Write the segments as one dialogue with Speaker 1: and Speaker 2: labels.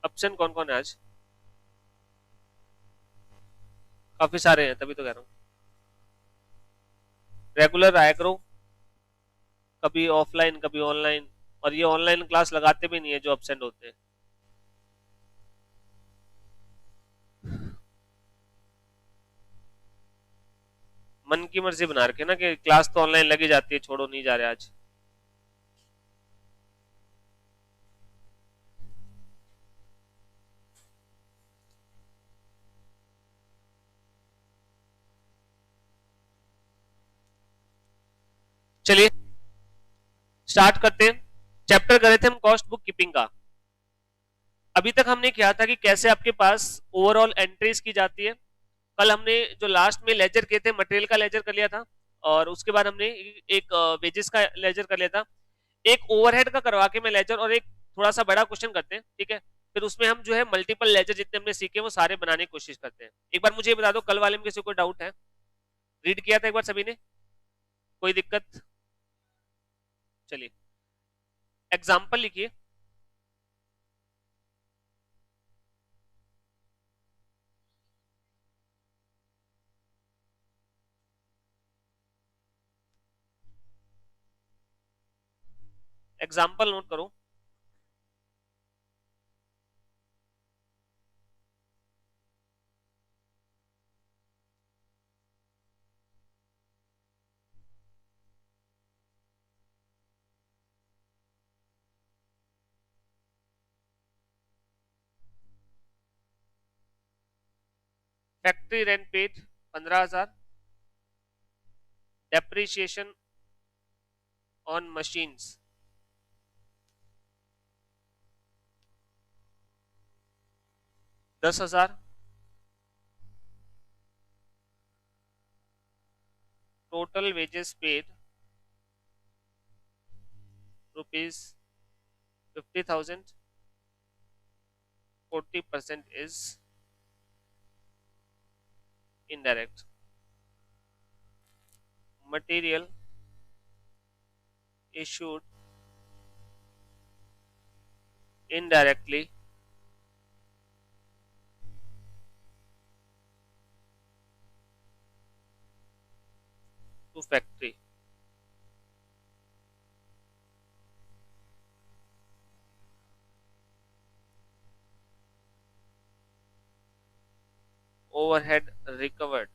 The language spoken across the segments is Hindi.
Speaker 1: एब्सेंट कौन कौन है आज? काफी सारे हैं, तभी तो कह रहा हूँ। रेगुलर आया करो, कभी ऑफलाइन कभी ऑनलाइन। और ये ऑनलाइन क्लास लगाते भी नहीं है जो एब्सेंट होते हैं। मन की मर्जी बना रखे ना कि क्लास तो ऑनलाइन लगी जाती है, छोड़ो नहीं जा रहे आज। चलिए स्टार्ट करते हैं। चैप्टर कर रहे थे हम कॉस्ट बुक कीपिंग का। अभी तक हमने किया था कि कैसे आपके पास ओवरऑल एंट्रीज की जाती है। कल हमने जो लास्ट में लेजर किए थे, मटेरियल का लेजर कर लिया था, और उसके बाद हमने एक वेजेस का लेजर कर लिया था। एक ओवरहेड का करवा के मैं लेजर और एक थोड़ा सा बड़ा क्वेश्चन करते हैं, ठीक है। फिर उसमें हम जो है मल्टीपल लेजर जितने हमने सीखे वो सारे बनाने की कोशिश करते हैं। एक बार मुझे बता दो, कल वाले में किसी को डाउट है? रीड किया था एक बार सभी ने? कोई दिक्कत? चलिए एग्जाम्पल लिखिए। एग्जाम्पल नोट करो। Factory rent paid 15,000। Depreciation on machines 10,000। Total wages paid rupees 50,000। 40% is indirect. Material issued indirectly to factory. Overhead recovered.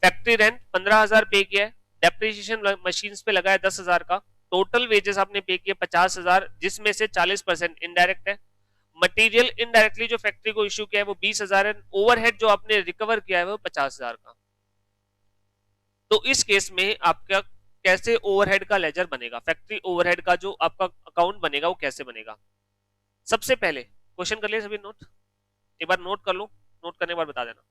Speaker 1: Factory rent 15,000 पे किया है। डेप्रिसिएशन मशीन पे लगा है 10,000 का। टोटल वेजेस आपने पे किए 50,000, जिसमें से 40% इनडायरेक्ट है। मटेरियल इनडायरेक्टली जो फैक्ट्री को इश्यू किया है वो 20,000 है। ओवरहेड जो आपने रिकवर किया है वो 50,000 का। तो इस केस में आपका कैसे ओवरहेड का लेजर बनेगा, फैक्ट्री ओवरहेड का जो आपका अकाउंट बनेगा वो कैसे बनेगा? सबसे पहले क्वेश्चन कर लिए सभी नोट? एक बार नोट कर लो, नोट करने के बाद बता देना।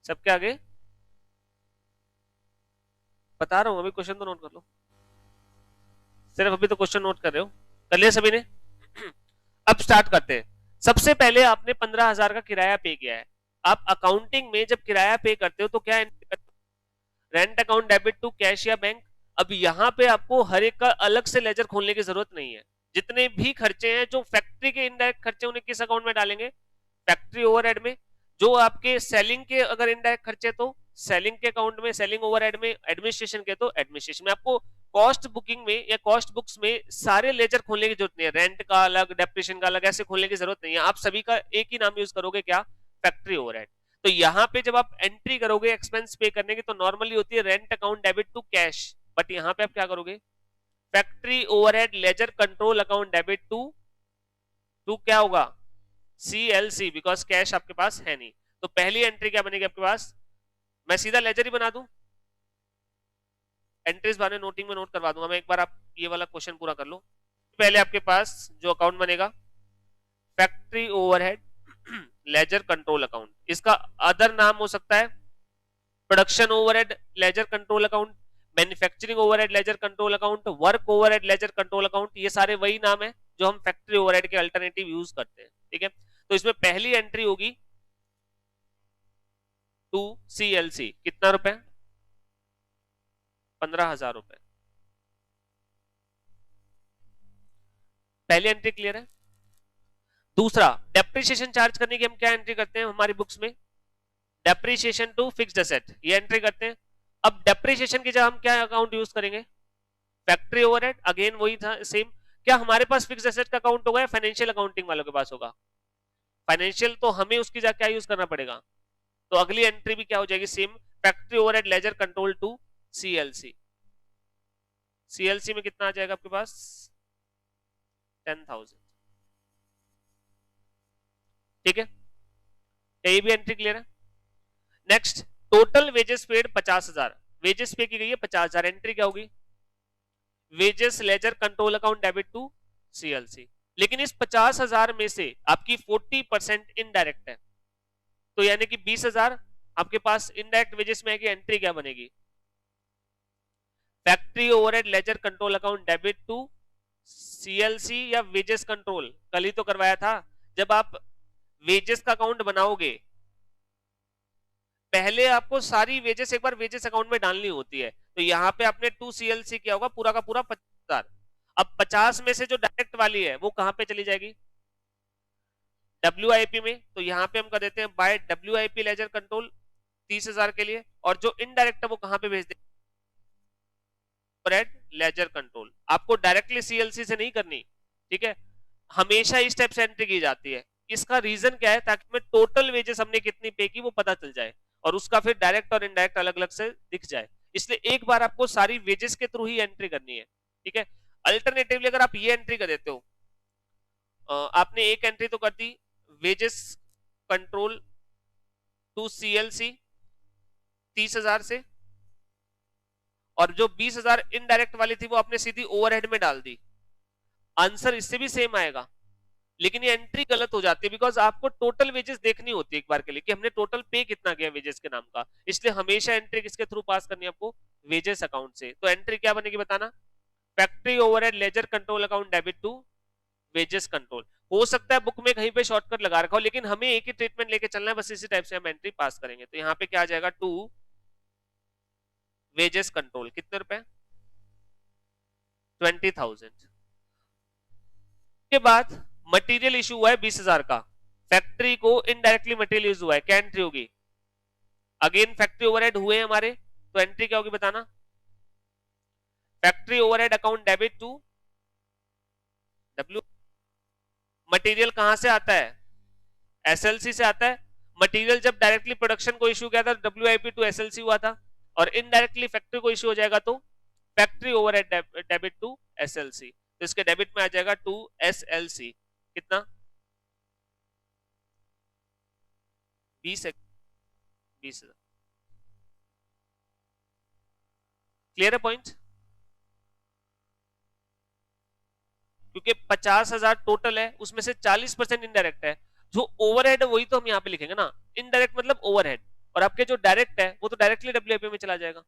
Speaker 1: सबके आगे बता रहा हूं, अभी क्वेश्चन तो नोट कर लो। सिर्फ अभी तो क्वेश्चन नोट कर रहे हो। कर लिया सभी ने? अब स्टार्ट करते हैं। सबसे पहले आपने 15,000 का किराया पे किया है। आप अकाउंटिंग में जब किराया पे करते हो तो क्या rent account debit to cash या बैंक। अब यहाँ पे आपको हर एक का अलग से लेजर खोलने की जरूरत नहीं है। जितने भी खर्चे हैं जो फैक्ट्री के इनडायरेक्ट खर्चे उन्हें किस अकाउंट में डालेंगे? फैक्ट्री ओवरहेड में। जो आपके सेलिंग के अगर इनडायरेक्ट खर्चे तो सेलिंग के अकाउंट में, सेलिंग ओवरहेड में। एडमिनिस्ट्रेशन के तो एडमिनिस्ट्रेशन में। आपको कॉस्ट बुकिंग में या कॉस्ट बुक्स में सारे लेजर खोलने की जरूरत नहीं है। रेंट का अलग, डेप्रिसिएशन का अलग, ऐसे खोलने की जरूरत नहीं है। आप सभी का एक ही नाम यूज करोगे, क्या? Factory overhead. तो यहाँ पे जब आप एंट्री करोगे एक्सपेंस पे करने की तो नॉर्मली होती है rent account debit to cash. But यहाँ पे आप क्या करोगे? Factory overhead ledger control account debit to to क्या होगा? CLC, बिकॉज कैश आपके पास है नहीं। तो पहली एंट्री क्या बनेगी आपके पास? मैं सीधा लेजर ही बना दूं। एंट्रीज बारे नोटिंग में नोट करवा दूंगा मैं। एक बार आप ये वाला क्वेश्चन पूरा कर लो। पहले आपके पास जो अकाउंट बनेगा factory overhead ledger control account, इसका अदर नाम हो सकता है production overhead ledger control account, manufacturing overhead ledger control account, work overhead ledger control account, ये सारे वही नाम है जो हम फैक्ट्री ओवरहेड के अल्टरनेटिव यूज करते हैं। ठीक है, तो इसमें पहली एंट्री होगी टू CLC, कितना रुपए? 15,000 रुपए। पहली एंट्री क्लियर है। दूसरा, डेप्रिसिएशन चार्ज करने की हम क्या एंट्री करते हैं हमारी बुक्स में? डेप्रिसिएशन टू फिक्स्ड एसेट, ये एंट्री करते हैं। अब डेप्रिसिएशन की जगह हम क्या अकाउंट यूज करेंगे? फैक्ट्री ओवरहेड, अगेन वही था सेम। क्या हमारे पास फिक्स्ड एसेट का अकाउंट होगा या फाइनेंशियल अकाउंटिंग वालों के पास होगा? फाइनेंशियल, तो हमें उसकी जगह क्या यूज करना पड़ेगा? तो अगली एंट्री भी क्या हो जाएगी? Same, factory overhead ledger control to CLC। CLC में कितना आ जाएगा आपके पास? 10,000। ठीक है, ये भी एंट्री क्लियर है। Next, total wages paid 50,000, wages pay की गई है 50,000, एंट्री क्या होगी? Wages ledger control account debit to CLC। लेकिन इस 50,000 में से आपकी 40% इनडायरेक्ट है, तो यानी कि 20,000 आपके पास इनडायरेक्ट वेजेस में आएगी। एंट्री क्या बनेगी? Factory overhead ledger control account debit to CLC या वेजेस कंट्रोल। कल ही तो करवाया था, जब आप वेजेस का अकाउंट बनाओगे पहले आपको सारी वेजेस एक बार वेजेस अकाउंट में डालनी होती है। तो यहाँ पे आपने 2 CLC किया होगा, पूरा का पूरा 50,000। अब 50 में से जो डायरेक्ट वाली है वो कहां पे चली जाएगी? WIP में। तो यहाँ पे हम कर देते हैं बाय WIP लेजर कंट्रोल 30,000 के लिए, और जो इनडायरेक्ट है वो कहां पे भेज देंगे? Ledger control. आपको डायरेक्टली CLC से नहीं करनी, ठीक है, हमेशा इस टाइप से एंट्री की जाती है। इसका रीजन क्या है? ताकि में टोटल वेजेस हमने कितनी पे की वो पता चल जाए, और उसका फिर डायरेक्ट और इनडायरेक्ट अलग अलग से दिख जाए। इसलिए एक बार आपको सारी वेजेस के थ्रू ही एंट्री करनी है। ठीक है, अल्टरनेटिवली अगर आप ये एंट्री कर देते हो, आपने एक एंट्री तो कर दी वेजेस कंट्रोल टू CLC 30,000 से, और जो 20,000 इनडायरेक्ट वाली थी वो आपने सीधी ओवरहेड में डाल दी। आंसर इससे भी सेम आएगा, लेकिन ये एंट्री गलत हो जाती है, बिकॉज आपको टोटल वेजेस देखनी होती है एक बार के लिए कि हमने टोटल पे कितना किया वेजेस के नाम का। इसलिए हमेशा एंट्री किसके थ्रू पास करनी है आपको? वेजेस अकाउंट से। तो एंट्री क्या बनेगी बताना? Factory overhead ledger control account debit to wages control. हो सकता है बुक में कहीं पे शॉर्टकट लगा रखा हो, लेकिन हमें एक ही ट्रीटमेंट लेके चलना है, बस इसी टाइप से हम एंट्री पास करेंगे। तो यहाँ पे क्या आ जाएगा? टू वेजेस कंट्रोल, कितने रुपए? 20,000। के बाद मटेरियल इशू हुआ है 20,000 का, फैक्ट्री को इनडायरेक्टली मटेरियल यूज हुआ है, क्या एंट्री होगी? अगेन फैक्ट्री ओवरहेड हुए हमारे, तो एंट्री क्या होगी बताना? Factory overhead account debit to W। Material कहां से आता है? SLC से आता है। मटेरियल जब डायरेक्टली प्रोडक्शन को इशू किया था WIP टू SLC हुआ था, और इनडायरेक्टली फैक्ट्री को इशू हो जाएगा तो factory overhead debit to SLC। तो इसके डेबिट में आ जाएगा टू SLC, कितना? 20,000। क्लियर है पॉइंट? क्योंकि 50,000 टोटल है, उसमें से 40% इनडायरेक्ट है। जो ओवरहेड है वही तो हम यहाँ पे लिखेंगे ना, इनडायरेक्ट मतलब ओवरहेड, और आपके जो डायरेक्ट है वो तो डायरेक्टली WIP में चला जाएगा।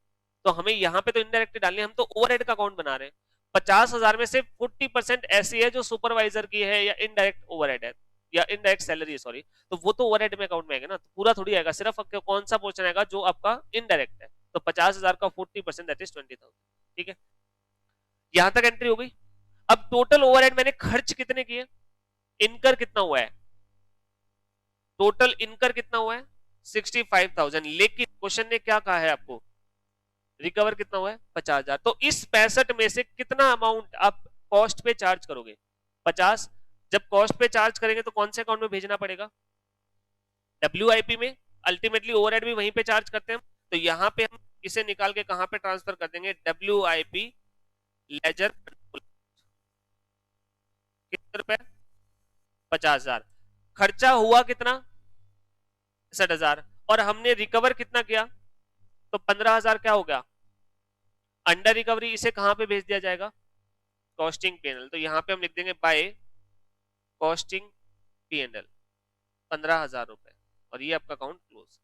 Speaker 1: तो हमें यहाँ पे तो इनडायरेक्ट डालनी है, हम तो ओवरहेड का अकाउंट बना रहे हैं। 50,000 में से 40% ऐसी है जो सुपरवाइजर की है या इनडायरेक्ट ओवरहेड है या इनडायरेक्ट सैलरी है, सॉरी, तो वो तो ओवरहेड में अकाउंट में आएगा ना, तो पूरा थोड़ी आएगा, सिर्फ कौन सा पोर्शन आएगा जो आपका इनडायरेक्ट है। तो 50,000 का 40% दैट इज 20,000। ठीक है, यहां तक एंट्री हो गई। अब टोटल ओवरहेड मैंने खर्च कितने किए, इनकर कितना हुआ है? टोटल इनकर कितना हुआ है? 65,000। लेकिन क्वेश्चन ने क्या कहा है आपको? रिकवर कितना हुआ है? 50,000। तो इस 65 में से कितना अमाउंट आप कॉस्ट पे चार्ज करोगे? 50। जब कॉस्ट पे चार्ज करेंगे तो कौन से अकाउंट में भेजना पड़ेगा? WIP में। अल्टीमेटली ओवरहेड भी वहीं पे चार्ज करते हैं, तो यहां पे हम इसे निकाल के कहां पे ट्रांसफर कर देंगे? WIP laser control. कितने रुपए? 50,000। खर्चा हुआ कितना? 60,000। और हमने रिकवर कितना किया? तो 15,000 क्या हो गया? Under recovery. इसे कहां पे भेज दिया जाएगा? कॉस्टिंग पीएनएल, तो यहाँ पे हम लिख देंगे बाय कॉस्टिंग पीएनएल 15,000 रुपए, और ये आपका अकाउंट क्लोज।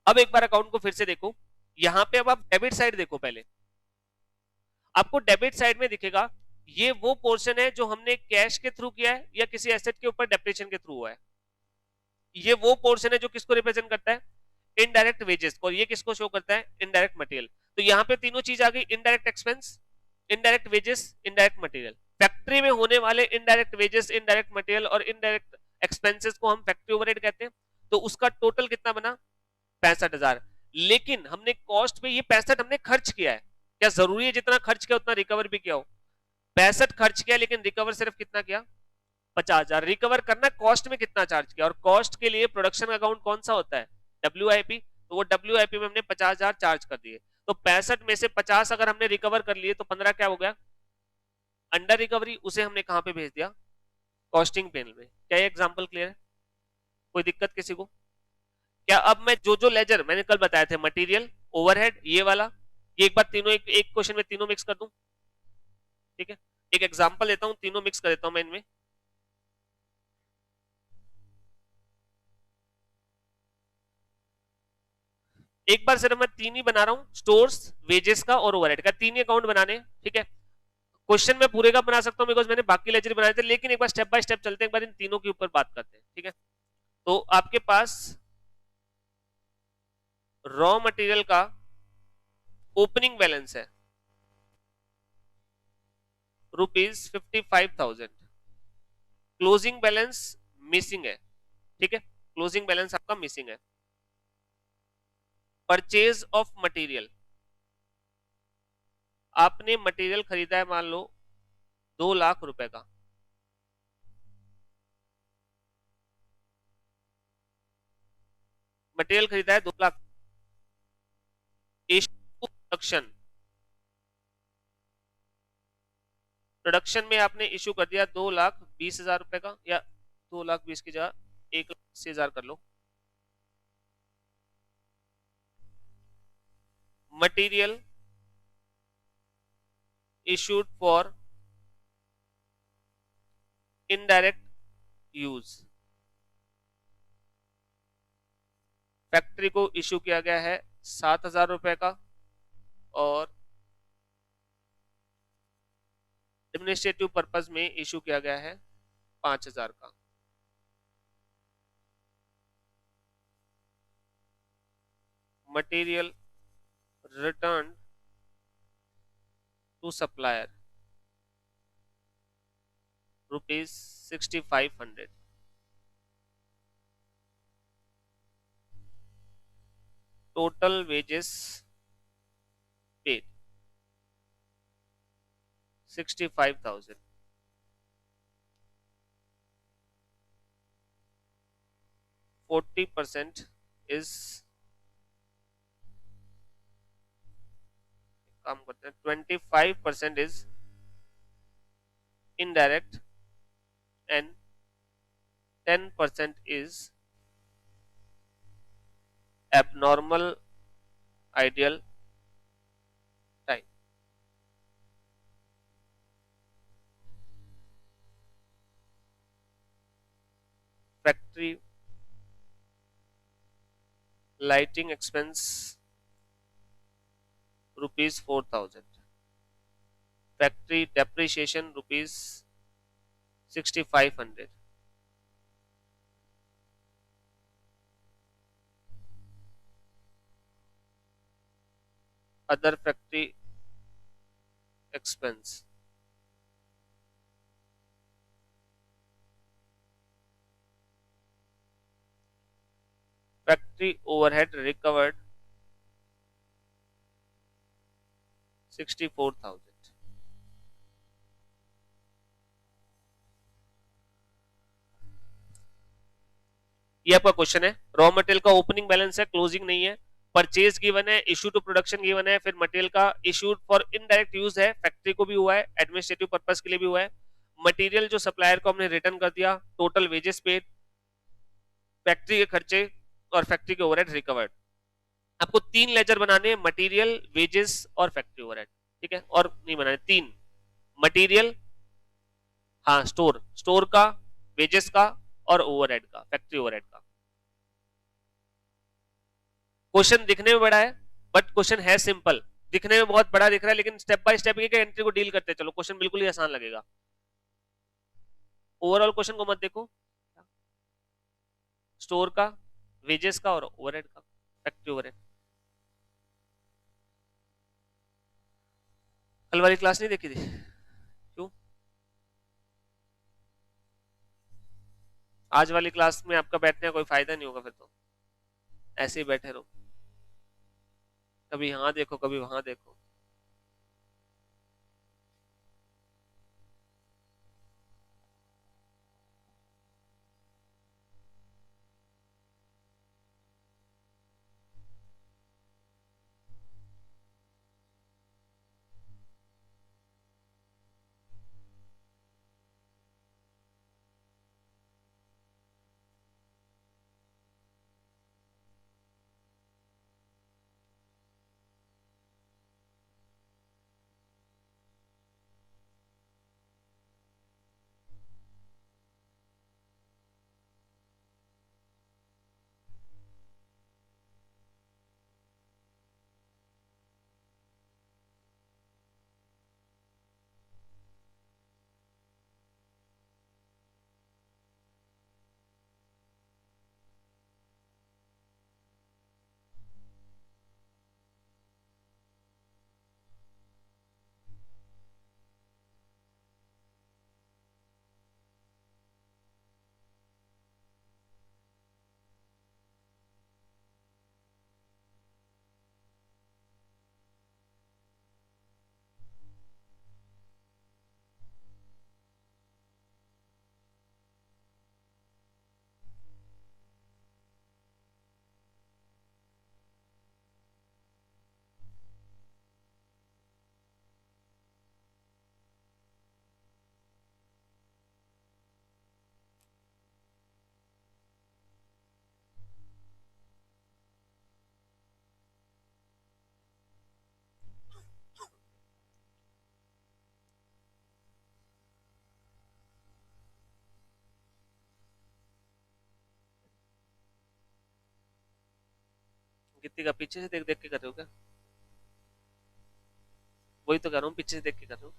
Speaker 1: अब एक बार अकाउंट को फिर से देखो, यहां पे अब आप डेबिट साइड देखो। पहले आपको डेबिट साइड में दिखेगा ये वो पोर्शन है जो हमने कैश के थ्रू किया है या किसी एसेट के ऊपर डेप्रिसिएशन के थ्रू हुआ है। ये वो पोर्शन है जो किसको रिप्रेजेंट करता है, इनडायरेक्ट वेजेस, और ये किसको शो करता है, इनडायरेक्ट मटेरियल। तो यहाँ पे तीनों चीज आ गई, indirect expense, indirect wages, indirect material. Factory में होने वाले इनडायरेक्ट वेजेस, इनडायरेक्ट मटेरियल और इनडायरेक्ट एक्सपेंसेस को हम फैक्ट्री ओवरहेड कहते हैं। तो उसका टोटल कितना बना, 65,000। लेकिन हमने कॉस्ट पे ये 65 हमने खर्च किया है, क्या जरूरी है जितना खर्च किया उतना रिकवर भी किया हो? 65 खर्च किया लेकिन रिकवर सिर्फ कितना किया, 50,000। रिकवर करना कॉस्ट में कितना चार्ज किया, और कॉस्ट के लिए प्रोडक्शन अकाउंट कौन सा होता है, WIP। तो वो WIP में हमने 50,000 चार्ज कर दिए। तो 65 में से 50 अगर हमने रिकवर कर लिए तो 15 क्या हो गया, अंडर रिकवरी। उसे हमने कहां पे भेज दिया, कॉस्टिंग पेन में। क्या ये एग्जांपल क्लियर है, कोई दिक्कत किसी को? क्या अब मैं जो जो लेजर मैंने कल बताए थे, मटेरियल, ओवरहेड, ये वाला, ये एक बार तीनों एक क्वेश्चन में तीनों मिक्स कर दूं? ठीक है, एक एग्जांपल देता हूं, तीनों मिक्स कर देता हूं मैं इनमें। एक बार सिर्फ मैं तीन ही बना रहा हूं, स्टोर्स, वेजेस का और ओवरहेड का, तीन ही अकाउंट बनाने। ठीक है, क्वेश्चन में पूरे का बना सकता हूं बिकॉज मैंने बाकी लेजर बनाए थे, लेकिन एक बार स्टेप बाय स्टेप चलते हैं, एक बार इन तीनों के ऊपर बात करते हैं। ठीक है, तो आपके पास रॉ मटेरियल का ओपनिंग बैलेंस है ₹55,000, क्लोजिंग बैलेंस मिसिंग है। ठीक है, क्लोजिंग बैलेंस आपका मिसिंग है। परचेज ऑफ मटेरियल, आपने मटेरियल खरीदा है मान लो 2 लाख रुपए का, मटेरियल खरीदा है 2 लाख। प्रोडक्शन, प्रोडक्शन में आपने इशू कर दिया 2,20,000 रुपए का, या 2,20,000 की जगह 1,80,000 कर लो। Material issued for indirect use, factory को इशू किया गया है 7,000 रुपए का, और एडमिनिस्ट्रेटिव पर्पस में इशू किया गया है 5,000 का। Material return to supplier ₹6,500। Total wages paid 65,000। 40% is, काम करते हैं, 25% is indirect and 10% is abnormal ideal time. Factory lighting expense ₹4,000, factory depreciation ₹6,500, other factory expense factory overhead recovered 64,000। ये आपका क्वेश्चन है। रॉ मटेरियल का ओपनिंग बैलेंस है, क्लोजिंग नहीं है। परचेज गिवन है, इशू टू प्रोडक्शन गिवन है, फिर मटेरियल का इशूड फॉर इनडायरेक्ट यूज है, फैक्ट्री को भी हुआ है, एडमिनिस्ट्रेटिव पर्पस के लिए भी हुआ है। मटेरियल जो सप्लायर को हमने रिटर्न कर दिया, टोटल वेजेस पेड, फैक्ट्री के खर्चे और फैक्ट्री के ओवरहेड रिकवर्ड। आपको 3 लेजर बनाने हैं, मटेरियल, वेजेस और फैक्ट्री ओवरहेड। ठीक है, और नहीं बनाने। 3 मटेरियल, हाँ स्टोर, स्टोर का, वेजेस का और ओवरहेड का, फैक्ट्री ओवरहेड का। क्वेश्चन दिखने में बड़ा है बट क्वेश्चन है सिंपल। दिखने में बहुत बड़ा दिख रहा है लेकिन स्टेप बाय स्टेप एक एंट्री को डील करते चलो, क्वेश्चन बिल्कुल ही आसान लगेगा। ओवरऑल क्वेश्चन को मत देखो, स्टोर का, वेजेस का और ओवरहेड का, फैक्ट्री ओवरहेड। कल वाली क्लास नहीं देखी थी? क्यों? आज वाली क्लास में आपका बैठने का कोई फायदा नहीं होगा, फिर तो ऐसे ही बैठे रहो, कभी यहाँ देखो कभी वहां देखो। कितनी का पीछे से देख देख के कर रहे हो क्या? वही तो कर रहा हूँ, पीछे से देख के कर रहे हो।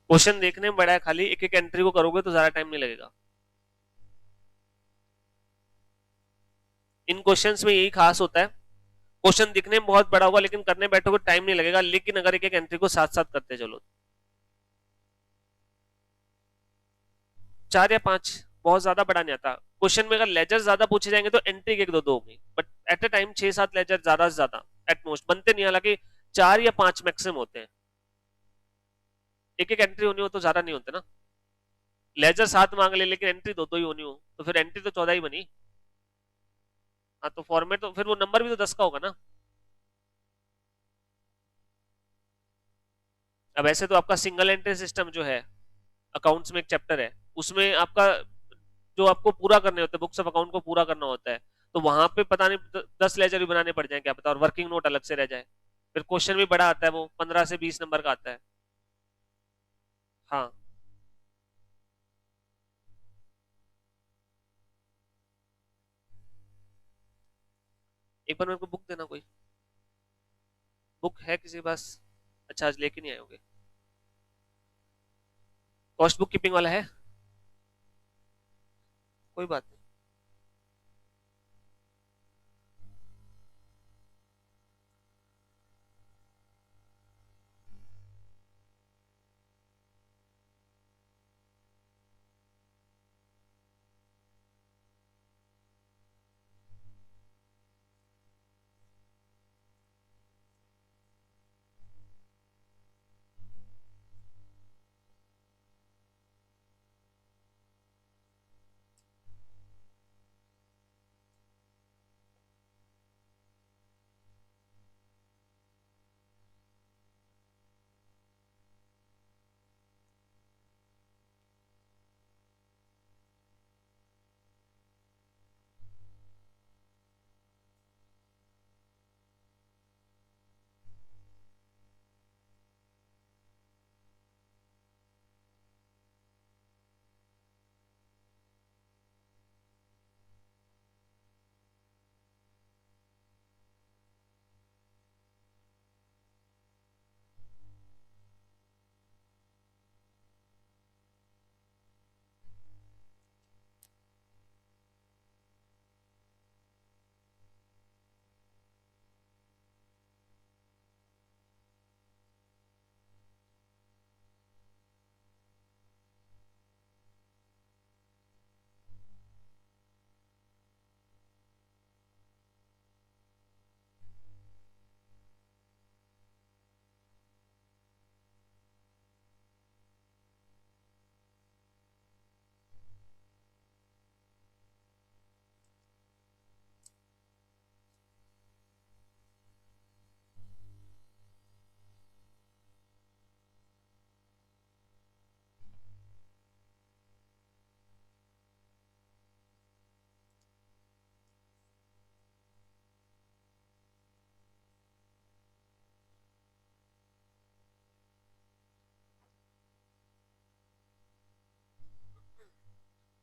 Speaker 1: क्वेश्चन देखने में बड़ा है, खाली एक एक एंट्री को करोगे तो ज्यादा टाइम नहीं लगेगा। इन क्वेश्चंस में यही खास होता है, क्वेश्चन दिखने में बहुत बड़ा होगा लेकिन करने बैठोगे टाइम नहीं लगेगा, लेकिन अगर एक एक एंट्री को साथ साथ करते चलो। 4 या 5, बहुत ज्यादा बड़ा नहीं आता। क्वेश्चन में अगर लेजर ज्यादा पूछे जाएंगे तो एंट्री एक दो दो होंगी, but at a time 6-7 ledger ज्यादा से ज्यादा एटमोस्ट बनते नहीं, हालांकि 4 या 5 मैक्सिमम होते हैं। एक एक एंट्री होनी हो तो ज्यादा नहीं होते ना। लेजर 7 मांग ले लेकिन एंट्री दो दो ही होनी हो तो फिर एंट्री तो 14 ही बनी। हाँ तो फॉर्मेट तो फिर वो नंबर भी तो 10 का होगा ना। अब ऐसे तो आपका सिंगल एंट्री सिस्टम जो है, अकाउंट्स में एक चैप्टर है, उसमें आपका जो आपको पूरा करने होते हैं, बुक्स ऑफ अकाउंट को पूरा करना होता है, तो वहां पे पता नहीं 10 लेजर भी बनाने पड़ जाए क्या पता, और वर्किंग नोट अलग से रह जाए। फिर क्वेश्चन भी बड़ा आता है, वो 15 से 20 नंबर का आता है। हाँ, एक बार मेरे को बुक देना कोई, बुक है किसी के पास? अच्छा आज लेके नहीं आए होगे। कॉस्ट बुक कीपिंग वाला है? कोई बात नहीं।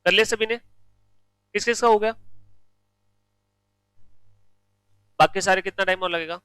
Speaker 1: कर लिया सभी ने? किस किस का हो गया? बाकी सारे कितना टाइम और लगेगा?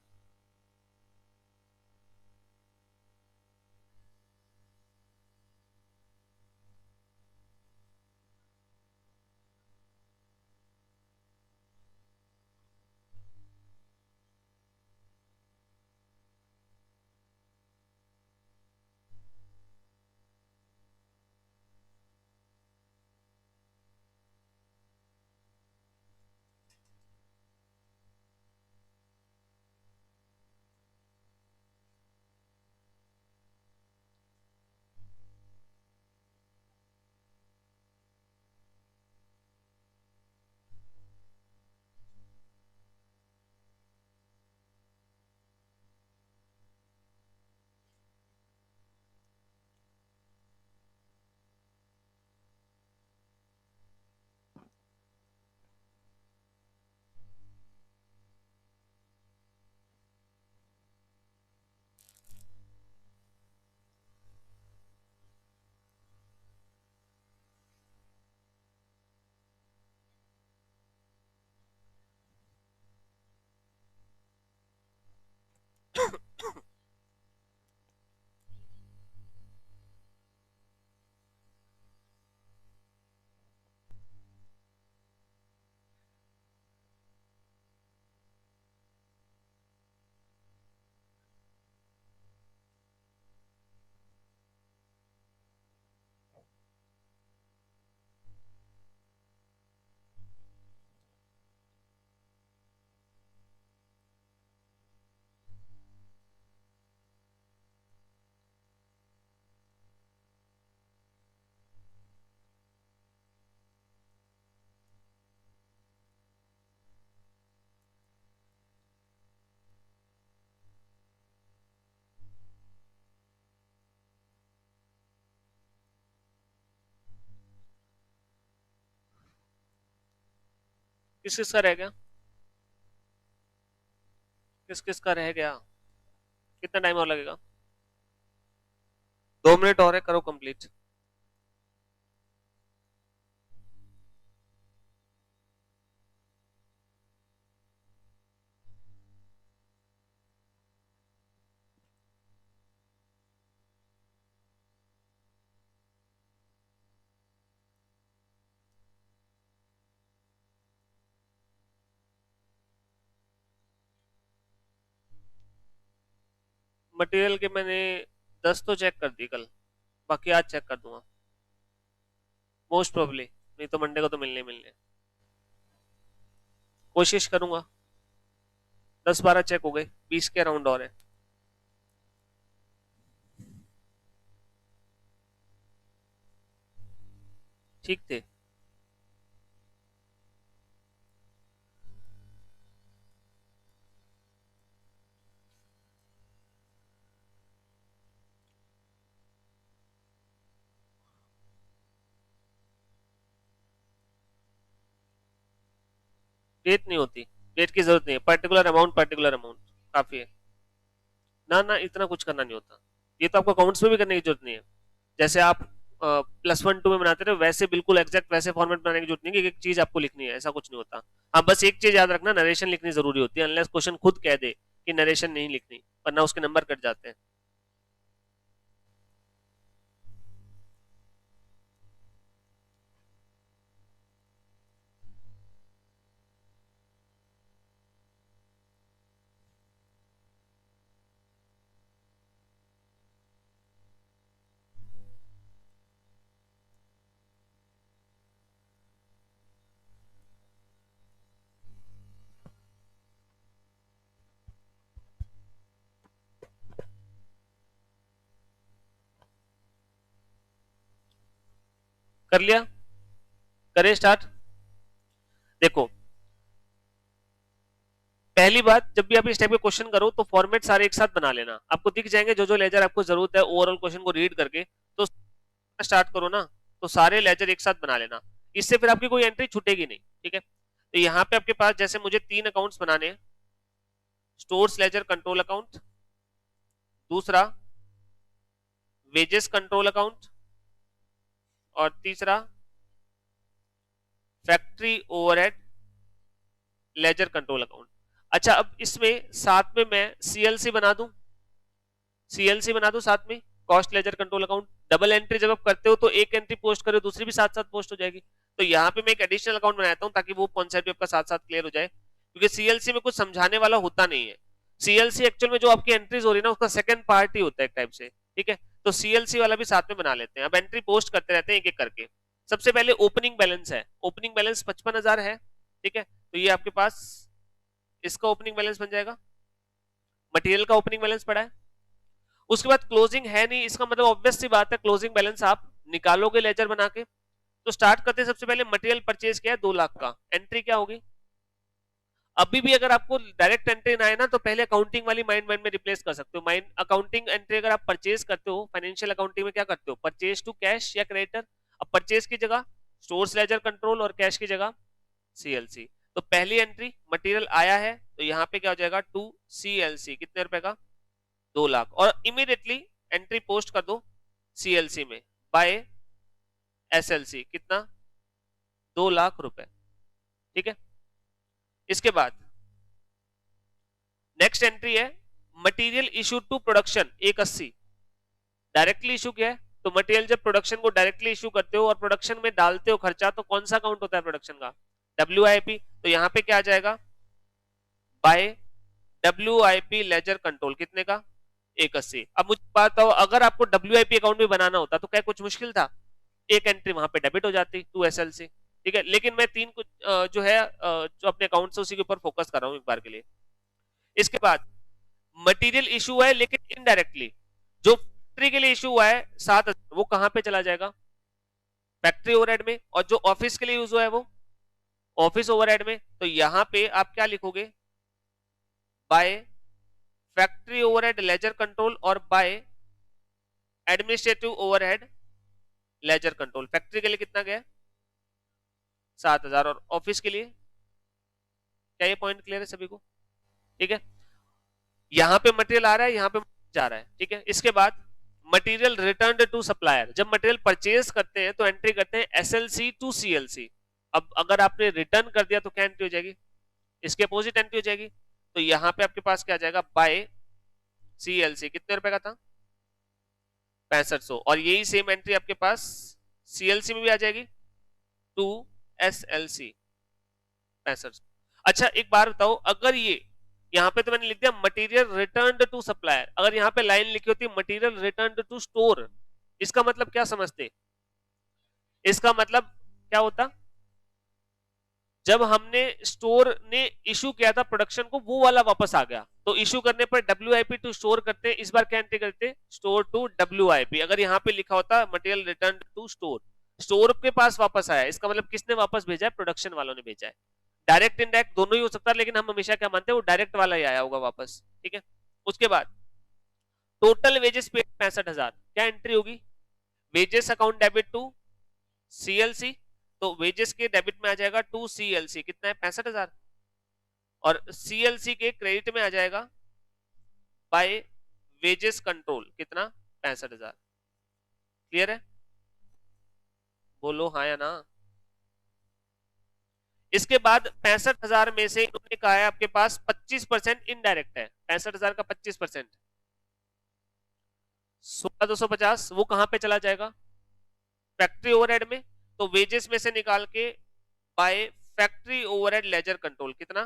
Speaker 1: किस किस का रह गया? किस किस का रह गया? कितना टाइम और लगेगा? 2 मिनट और है, करो कंप्लीट। मटेरियल के मैंने 10 तो चेक कर दी कल, बाकी आज चेक कर दूंगा मोस्ट प्रोबेबली, नहीं तो मंडे को तो मिलने ही मिलने। कोशिश करूंगा। 10-12 चेक हो गए, 20 के अराउंड और है। ठीक थे। डेट नहीं होती, डेट की जरूरत नहीं है, पर्टिकुलर अमाउंट काफी है। ना ना, इतना कुछ करना नहीं होता। ये तो आपको अकाउंट्स में भी करने की जरूरत नहीं है। जैसे आप +1 2 में बनाते रहे वैसे बिल्कुल एग्जैक्ट वैसे फॉर्मेट बनाने की जरूरत नहीं कि एक चीज आपको लिखनी है, ऐसा कुछ नहीं होता। हाँ, बस एक चीज याद रखना, नरेशन लिखनी जरूरी होती है, अनलेस क्वेश्चन खुद कह दे कि नरेशन नहीं लिखनी, वरना उसके नंबर कट जाते हैं। कर लिया? करें स्टार्ट? देखो, पहली बात, जब भी आप इस टाइप के क्वेश्चन करो तो फॉर्मेट सारे एक साथ बना लेना, आपको दिख जाएंगे जो जो लेजर आपको जरूरत है ओवरऑल क्वेश्चन को रीड करके। तो स्टार्ट करो ना, तो सारे लेजर एक साथ बना लेना, इससे फिर आपकी कोई एंट्री छूटेगी नहीं। ठीक है, तो यहाँ पे आपके पास जैसे मुझे 3 अकाउंट्स बनाने हैं, स्टोर्स लेजर कंट्रोल अकाउंट, दूसरा वेजेस कंट्रोल अकाउंट, और तीसरा factory overhead ledger control account. अच्छा, अब इसमें साथ में मैं सीएलसी बना दूं, सीएलसी बना दूं साथ में, cost ledger control account. Double entry जब आप करते हो तो एक एंट्री पोस्ट करो, दूसरी भी साथ साथ पोस्ट हो जाएगी। तो यहाँ पे मैं एक एडिशनल अकाउंट बनाता हूँ ताकि वो कॉन्सेप्ट भी आपका साथ साथ क्लियर हो जाए, क्योंकि सीएलसी में कुछ समझाने वाला होता नहीं है। सीएलसी एक्चुअल में जो आपकी एंट्रीज हो रही है ना, उसका सेकंड पार्ट ही होता है एक टाइप से, ठीक है। तो सीएलसी वाला भी साथ में बना लेते हैं। अब एंट्री पोस्ट करते रहते हैं एक एक करके। सबसे पहले ओपनिंग बैलेंस है, ओपनिंग बैलेंस 55,000 है, ठीक है। तो ये आपके पास इसका ओपनिंग बैलेंस बन जाएगा, मटेरियल का ओपनिंग बैलेंस पड़ा है। उसके बाद क्लोजिंग है नहीं, इसका मतलब ऑब्वियस सी बात है क्लोजिंग बैलेंस आप निकालोगे लेजर बना के। तो स्टार्ट करते हैं, सबसे पहले मटेरियल परचेज किया है 2 लाख का, एंट्री क्या होगी। अभी भी अगर आपको डायरेक्ट एंट्री ना आए ना, तो पहले अकाउंटिंग वाली माइंड में रिप्लेस कर सकते हो। माइंड अकाउंटिंग एंट्री अगर आप परचेज करते हो, फाइनेंशियल अकाउंटिंग में क्या करते हो, परचेज टू कैश या क्रेडिटर। अब परचेज की जगह स्टोर्स लेजर कंट्रोल और कैश की जगह सीएलसी। तो पहली एंट्री मटेरियल आया है, तो यहाँ पे क्या हो जाएगा, टू सीएलसी, कितने रुपए का, 2 लाख। और इमीडिएटली एंट्री पोस्ट कर दो सीएलसी में बाय एसएलसी, कितना, 2 लाख रुपए, ठीक है। इसके बाद नेक्स्ट एंट्री है material issue to production 180, directly issue किया है। तो मटेरियल जब प्रोडक्शन को डायरेक्टली इशू करते हो और प्रोडक्शन में डालते हो खर्चा, तो कौन सा अकाउंट होता है प्रोडक्शन का, डब्ल्यूआईपी। तो यहां पे क्या आ जाएगा, बाय डब्ल्यूआईपी लेजर कंट्रोल, कितने का, 180। अब मुझे बात बताओ, अगर आपको डब्ल्यूआईपी अकाउंट भी बनाना होता तो क्या कुछ मुश्किल था, एक एंट्री वहां पे डेबिट हो जाती टू एसएलसी, ठीक है। लेकिन मैं तीन कुछ जो है जो अपने अकाउंट से उसी के ऊपर फोकस कर रहा हूं एक बार के लिए। इसके बाद मटेरियल इशू है लेकिन इनडायरेक्टली, जो फैक्ट्री के लिए इशू हुआ है 7,000, वो कहां पे चला जाएगा, फैक्ट्री ओवरहेड में। और जो ऑफिस के लिए यूज हुआ है वो ऑफिस ओवरहेड में। तो यहां पे आप क्या लिखोगे, by factory overhead ledger control और by administrative overhead ledger control. Factory के लिए कितना गया, 7,000, और ऑफिस के लिए, क्या ये पॉइंट क्लियर है सभी को, ठीक है। यहां पे मटेरियल आ रहा है, यहां पे जा रहा है, ठीक है। इसके बाद मटेरियल रिटर्न टू सप्लायर, जब मटेरियल परचेज करते हैं तो एंट्री करते हैं एसएलसी टू सीएलसी। अब अगर आपने रिटर्न कर दिया तो क्या एंट्री हो जाएगी, इसके अपोजिट एंट्री हो जाएगी। तो यहां पे आपके पास क्या जाएगा, बाय सीएलसी, कितने रुपए का था, 6500। और यही सेम एंट्री आपके पास सीएलसी में भी आ जाएगी, टू एसएलसी 6500। अच्छा एक बार बताओ, अगर ये यहां पे तो मैंने लिख दिया मटेरियल रिटर्न टू सप्लायर, अगर यहां पे लाइन लिखी होती मटेरियल रिटर्न टू स्टोर, इसका मतलब क्या समझते, इसका मतलब क्या होता, जब हमने स्टोर ने इशू किया था प्रोडक्शन को, वो वाला वापस आ गया। तो इशू करने पर डब्ल्यूआईपी टू स्टोर करते हैं, इस बार क्या एंट्री करते हैं, स्टोर टू डब्ल्यूआईपी। अगर यहाँ पे लिखा होता material return to store, store के पास वापस आया, इसका मतलब किसने वापस भेजा है, प्रोडक्शन वालों ने भेजा है। डायरेक्ट इनडायरेक्ट दोनों ही हो सकता है, लेकिन हम हमेशा क्या मानते हैं, वो डायरेक्ट वाला ही आया होगा वापस, ठीक है। उसके बाद टोटल वेजेस पेड 65,000, क्या एंट्री होगी, wages account debit to CLC. तो वेजेस के डेबिट में आ जाएगा टू सीएलसी, कितना है, 65,000। और सीएलसी के क्रेडिट में आ जाएगा बाय वेजेस कंट्रोल, कितना, 65,000। क्लियर है, बोलो हाँ या ना। इसके बाद 65,000 में से इन्होंने कहा है आपके पास 25% इनडायरेक्ट है, 65,000 का 25%, 16,250, वो कहां पे चला जाएगा, फैक्ट्री ओवरहेड में। तो वेजेस में से निकाल के by factory overhead ledger control, कितना।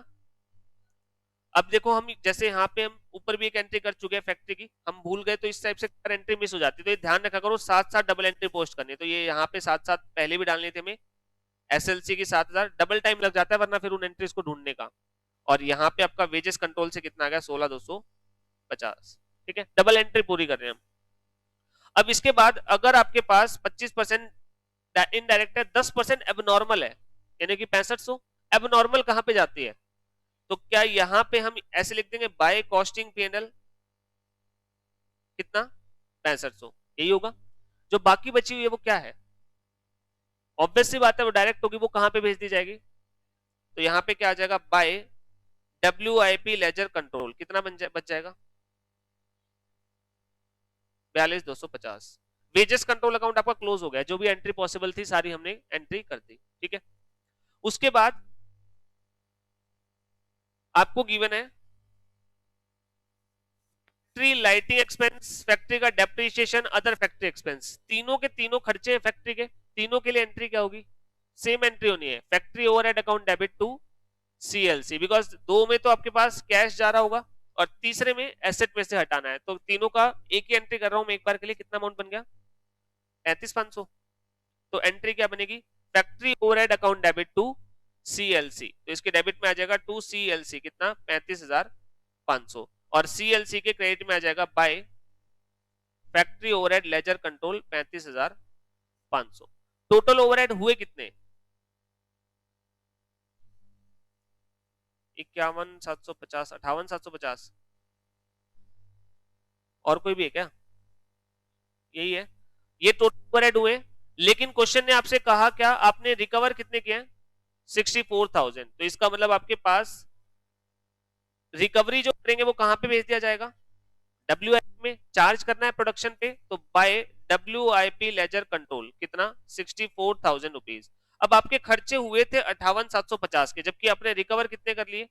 Speaker 1: अब देखो हम जैसे यहाँ पे हम ऊपर भी एक एंट्री कर चुके हैं फैक्ट्री की, हम भूल गए तो इस टाइप से एंट्री मिस हो जाती है। तो ये ध्यान रखा करो, साथ साथ डबल एंट्री पोस्ट करनी है। तो ये यहाँ पे साथ साथ पहले भी डालनी थी हमें, एसएलसी की 7,000, डबल टाइम लग जाता है वरना फिर उन एंट्रीज को ढूंढने का। और यहाँ पे आपका वेजेस कंट्रोल से कितना आ गया, 16,250, ठीक है। डबल एंट्री पूरी कर रहे हैं हम। अब इसके बाद अगर आपके पास 25% इनडायरेक्ट है, 10% एबनॉर्मल है, यानी कि 6500, एबनॉर्मल कहां पे जाती है, तो क्या यहां पे हम ऐसे लिख देंगे बाय कॉस्टिंग पीएनएल, कितना, 6500, यही होगा। जो बाकी बची हुई है वो क्या है, ऑब्वियस सी बात है वो डायरेक्ट होगी, वो कहां पे भेज दी जाएगी, तो यहां पे क्या आ जाएगा, बाय डब्ल्यूआईपी लेजर कंट्रोल, कितना बच जाएगा, 42,250। वेजेस कंट्रोल अकाउंट आपका क्लोज हो गया, जो भी एंट्री पॉसिबल थी सारी हमने एंट्री कर दी, ठीक है। उसके बाद आपको गिवन है फैक्ट्री लाइटिंग एक्सपेंस, फैक्ट्री का डेप्रिसिएशन, अदर फैक्ट्री एक्सपेंस, तीनों के तीनों खर्चे हैं फैक्ट्री के, तीनों के लिए एंट्री क्या होगी, सेम एंट्री होनी है, factory overhead account debit to CLC, because दो में तो आपके पास कैश जा रहा होगा और तीसरे में एसेट में से हटाना है, तो तीनों का एक ही एंट्री कर रहा हूं मैं एक बार के लिए। कितना अमाउंट बन गया, 35,500। तो एंट्री क्या बनेगी, factory overhead account debit to CLC, तो इसके डेबिट में आ जाएगा टू सीएलसी कितना 35,500, और सीएलसी के क्रेडिट में आ जाएगा by factory overhead ledger control 35,500। Total overhead हुए कितने, 51,750, 58,750। और कोई भी है क्या, यही है, ये टोटल ओवरहेड हुए। लेकिन क्वेश्चन ने आपसे कहा क्या, आपने रिकवर कितने किए, 64,000, तो इसका मतलब आपके पास रिकवरी जो करेंगे वो कहां पे भेज दिया जाएगा, डब्ल्यूआईपी में। चार्ज करना है प्रोडक्शन पे, तो बाय डब्ल्यूआईपी लेजर कंट्रोल कितना 64,000 रुपीज। अब आपके खर्चे हुए थे 58,750 के, जबकि आपने रिकवर कितने कर लिए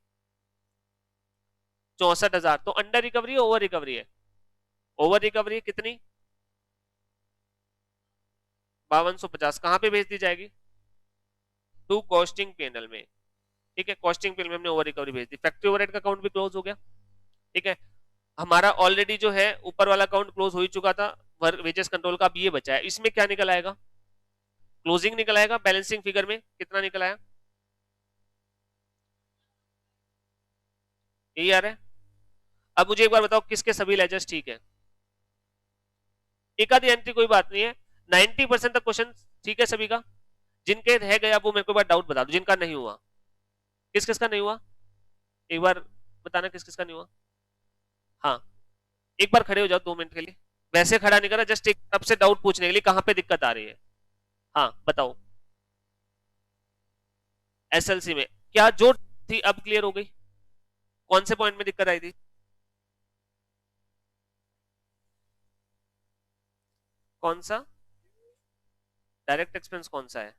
Speaker 1: 64,000, तो अंडर रिकवरी है ओवर रिकवरी है, ओवर रिकवरी है कितनी 5250, कहां पे भेज दी जाएगी, टू कॉस्टिंग पैनल में। ठीक है, कॉस्टिंग पैनल में हमने ओवर रिकवरी भेज दी, फैक्ट्री ओवरहेड का अकाउंट भी क्लोज हो गया। ठीक है, हमारा ऑलरेडी जो है ऊपर वाला अकाउंट क्लोज हो ही चुका था, वेजेस कंट्रोल का, अब ये बचा है, इसमें क्या निकल आएगा, क्लोजिंग निकल आएगा। बैलेंसिंग फिगर में कितना निकल आया, यही आ रहा है। अब मुझे एक बार बताओ किसके सभी लेजर्स ठीक है, एक आधी एंट्री कोई बात नहीं है, 90% तक क्वेश्चन ठीक है सभी का। जिनके रह गया वो मेरे को एक बार डाउट बता दो, जिनका नहीं हुआ, किस किस का नहीं हुआ, एक बार बताना किस किस का नहीं हुआ। हाँ, एक बार खड़े हो जाओ 2 मिनट के लिए, वैसे खड़ा नहीं करा, जस्ट एक तरफ से डाउट पूछने के लिए कहां पे दिक्कत आ रही है। हाँ बताओ, एसएलसी में क्या जो थी अब क्लियर हो गई, कौन से पॉइंट में दिक्कत आई थी, कौन सा डायरेक्ट एक्सपेंस कौन सा है,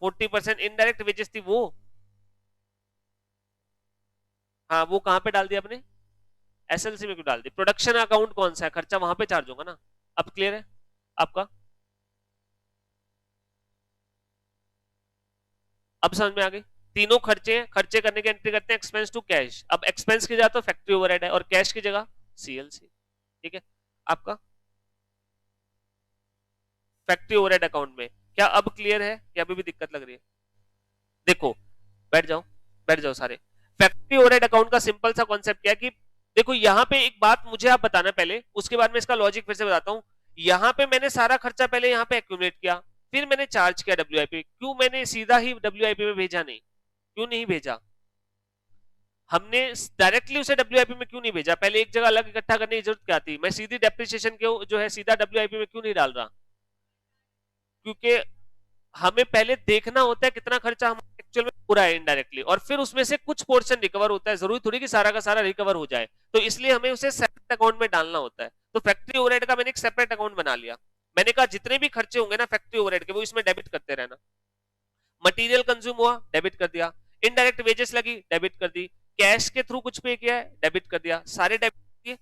Speaker 1: 40% इनडायरेक्ट वेजेस थी वो, हाँ वो कहां पे डाल दिया आपने, एसएलसी में क्यों डाल दी, प्रोडक्शन अकाउंट कौन सा है, खर्चा वहां पे चार्ज होगा ना। अब क्लियर है आपका, अब समझ में आ गई। तीनों खर्चे हैं, खर्चे करने की एंट्री करते हैं एक्सपेंस टू कैश, अब एक्सपेंस की जगह तो फैक्ट्री ओवरहेड है और कैश की जगह सीएलसी। ठीक है, आपका फैक्ट्री ओवरहेड अकाउंट में क्या अब क्लियर है या अभी भी दिक्कत लग रही है, देखो बैठ जाओ, बैठ जाओ सारे। फैक्ट्री ओवरहेड अकाउंट का सिंपल सा कॉन्सेप्ट क्या है कि देखो यहाँ पे एक बात मुझे आप बताना पहले, उसके बाद मैं इसका लॉजिक फिर से बताता हूँ। यहाँ पे मैंने सारा खर्चा पहले यहाँ पे एक्यूमुलेट किया, फिर मैंने चार्ज किया डब्ल्यूआईपी, क्यों मैंने सीधा ही डब्ल्यूआईपी में भेजा नहीं, क्यों नहीं भेजा, हमने डायरेक्टली उसे डब्ल्यूआईपी में क्यों नहीं भेजा, पहले एक जगह अलग इकट्ठा करने की जरूरत क्या थी, मैं सीधी डेप्रिसिएशन के जो है सीधा डब्ल्यूआईपी में क्यों नहीं डाल रहा, क्योंकि हमें पहले देखना होता है कितना खर्चा हमारा एक्चुअल में पूरा है इनडायरेक्टली, और फिर उसमें से कुछ पोर्शन रिकवर होता है, जरूरी थोड़ी कि सारा का सारा रिकवर हो जाए, तो इसलिए हमें उसे सेपरेट अकाउंट में डालना होता है। तो फैक्ट्री ओवरहेड का मैंने एक सेपरेट अकाउंट बना लिया, मैंने कहा जितने भी खर्चे होंगे ना फैक्ट्री ओवरहेड के वो इसमें डेबिट करते रहना, मटेरियल कंज्यूम हुआ डेबिट कर दिया, इनडायरेक्ट वेजेस लगी डेबिट कर दी, कैश के थ्रू कुछ पे किया है डेबिट कर दिया, सारे डेबिट किए।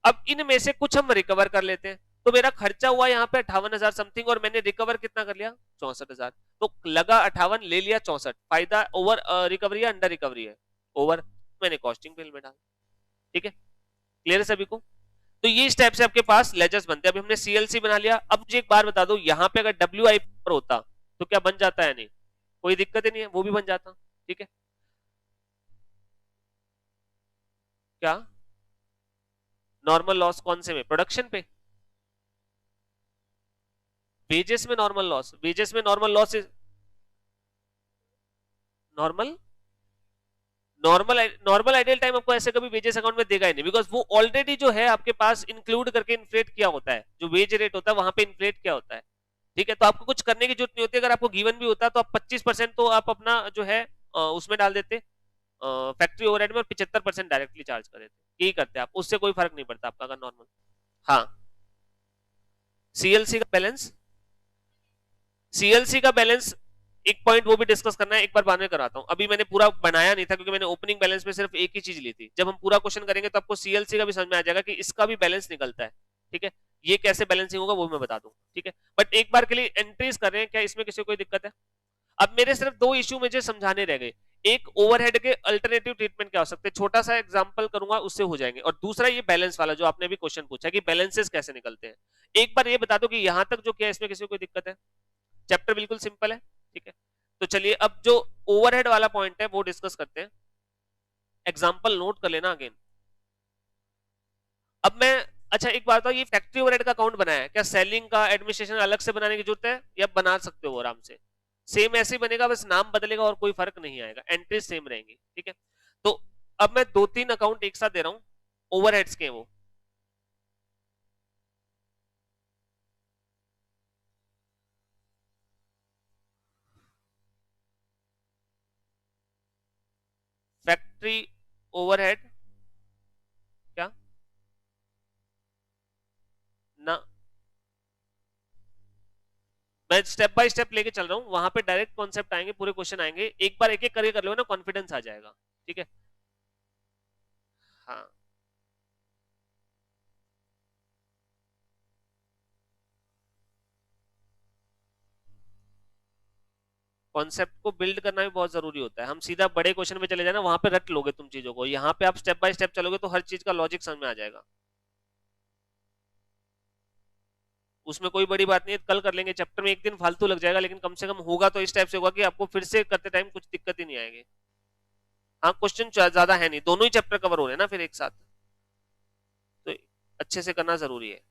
Speaker 1: अब इनमें से कुछ हम रिकवर कर लेते हैं, तो मेरा खर्चा हुआ यहाँ पे 58,000 समथिंग, और मैंने रिकवर कितना कर लिया 64,000, तो लगा 58 ले लिया 64, फायदा ओवर रिकवरी है अंडर रिकवरी है, ओवर, मैंने कॉस्टिंग बिल में डाला। ठीक है, क्लियर है सभी को। तो ये स्टेप से आपके पास लेजर्स बनते हैं। अभी हमने सीएलसी बना लिया, अब मुझे एक बार बता दो यहाँ पे अगर डब्ल्यूआईपी पर होता तो क्या बन जाता है, नहीं कोई दिक्कत ही नहीं है, वो भी बन जाता। ठीक है, क्या नॉर्मल लॉस कौन से में, प्रोडक्शन पे, वेजेस में नॉर्मल लॉस, वेजेस में normal loss normal normal normal ideal time आपको ऐसे कभी वेजेस अकाउंट में देगा ही नहीं, बिकॉज वो ऑलरेडी जो है आपके पास इंक्लूड करके इन्फ्लेट किया होता है, जो वेज रेट होता है वहां पे इन्फ्लेट किया होता है। ठीक है, तो आपको कुछ करने की जरूरत नहीं होती, अगर आपको गिवन भी होता तो आप 25% तो आप अपना जो है उसमें डाल देते फैक्ट्री ओवरहेड में, और 75% डायरेक्टली चार्ज कर देते, यही करते आप, उससे कोई फर्क नहीं पड़ता आपका अगर नॉर्मल। हाँ सीएलसी का बैलेंस, सीएलसी का बैलेंस एक पॉइंट वो भी डिस्कस करना है, एक बार बाद में कराता हूं, अभी मैंने पूरा बनाया नहीं था क्योंकि मैंने ओपनिंग बैलेंस में सिर्फ एक ही चीज ली थी। जब हम पूरा क्वेश्चन करेंगे तो आपको सीएलसी का भी समझ में आ जाएगा कि इसका भी बैलेंस निकलता है, ठीक है। ये कैसे बैलेंसिंग होगा वो मैं बता दूं, ठीक है। बट एक बार के लिए एंट्रीज कर रहे हैं, क्या इसमें किसी को कोई दिक्कत है? अब मेरे सिर्फ दो इश्यू मुझे समझाने रह गए, एक ओवरहेड के अल्टरनेटिव ट्रीटमेंट क्या हो सकते हैं, छोटा सा एग्जांपल करूंगा उससे हो जाएंगे, और दूसरा ये बैलेंस वाला जो आपने अभी क्वेश्चन पूछा कि बैलेंसेस कैसे निकलते हैं। एक बार ये बता दो कि यहां तक जो किया इसमें किसी को कोई दिक्कत है? चैप्टर बिल्कुल सिंपल है, ठीक है। तो चलिए अब जो ओवरहेड वाला पॉइंट है वो डिस्कस करते हैं, एग्जांपल नोट कर लेना अगेन। अब मैं, अच्छा एक बात बताओ, ये फैक्ट्री ओवरहेड का अकाउंट बनाया है, क्या सेलिंग का एडमिनिस्ट्रेशन अलग से बनाने की जरूरत है, या बना सकते हो आराम से? सेम ऐसे ही बनेगा, बस नाम बदलेगा और कोई फर्क नहीं आएगा, एंट्री सेम रहेंगी, ठीक है। तो अब मैं दो तीन अकाउंट एक साथ दे रहा हूं, ओवरहेड्स के वो। फैक्ट्री ओवरहेड क्या ना, मैं स्टेप बाय स्टेप लेके चल रहा हूं, वहां पे डायरेक्ट कॉन्सेप्ट आएंगे, पूरे क्वेश्चन आएंगे, एक बार एक एक करके कर लो ना, कॉन्फिडेंस आ जाएगा, ठीक है। हाँ, कॉन्सेप्ट को बिल्ड करना भी बहुत जरूरी होता है, हम सीधा बड़े क्वेश्चन में चले जाना, वहां पे रट लोगे तुम चीजों को, यहाँ पे आप स्टेप बाय स्टेप चलोगे तो हर चीज का लॉजिक समझ में आ जाएगा। उसमें कोई बड़ी बात नहीं है, कल कर लेंगे, चैप्टर में एक दिन फालतू लग जाएगा, लेकिन कम से कम होगा तो इस टाइप से होगा कि आपको फिर से करते टाइम कुछ दिक्कत ही नहीं आएगी। हाँ, क्वेश्चन ज्यादा है नहीं, दोनों ही चैप्टर कवर हो रहे हैं ना फिर एक साथ, तो अच्छे से करना जरूरी है।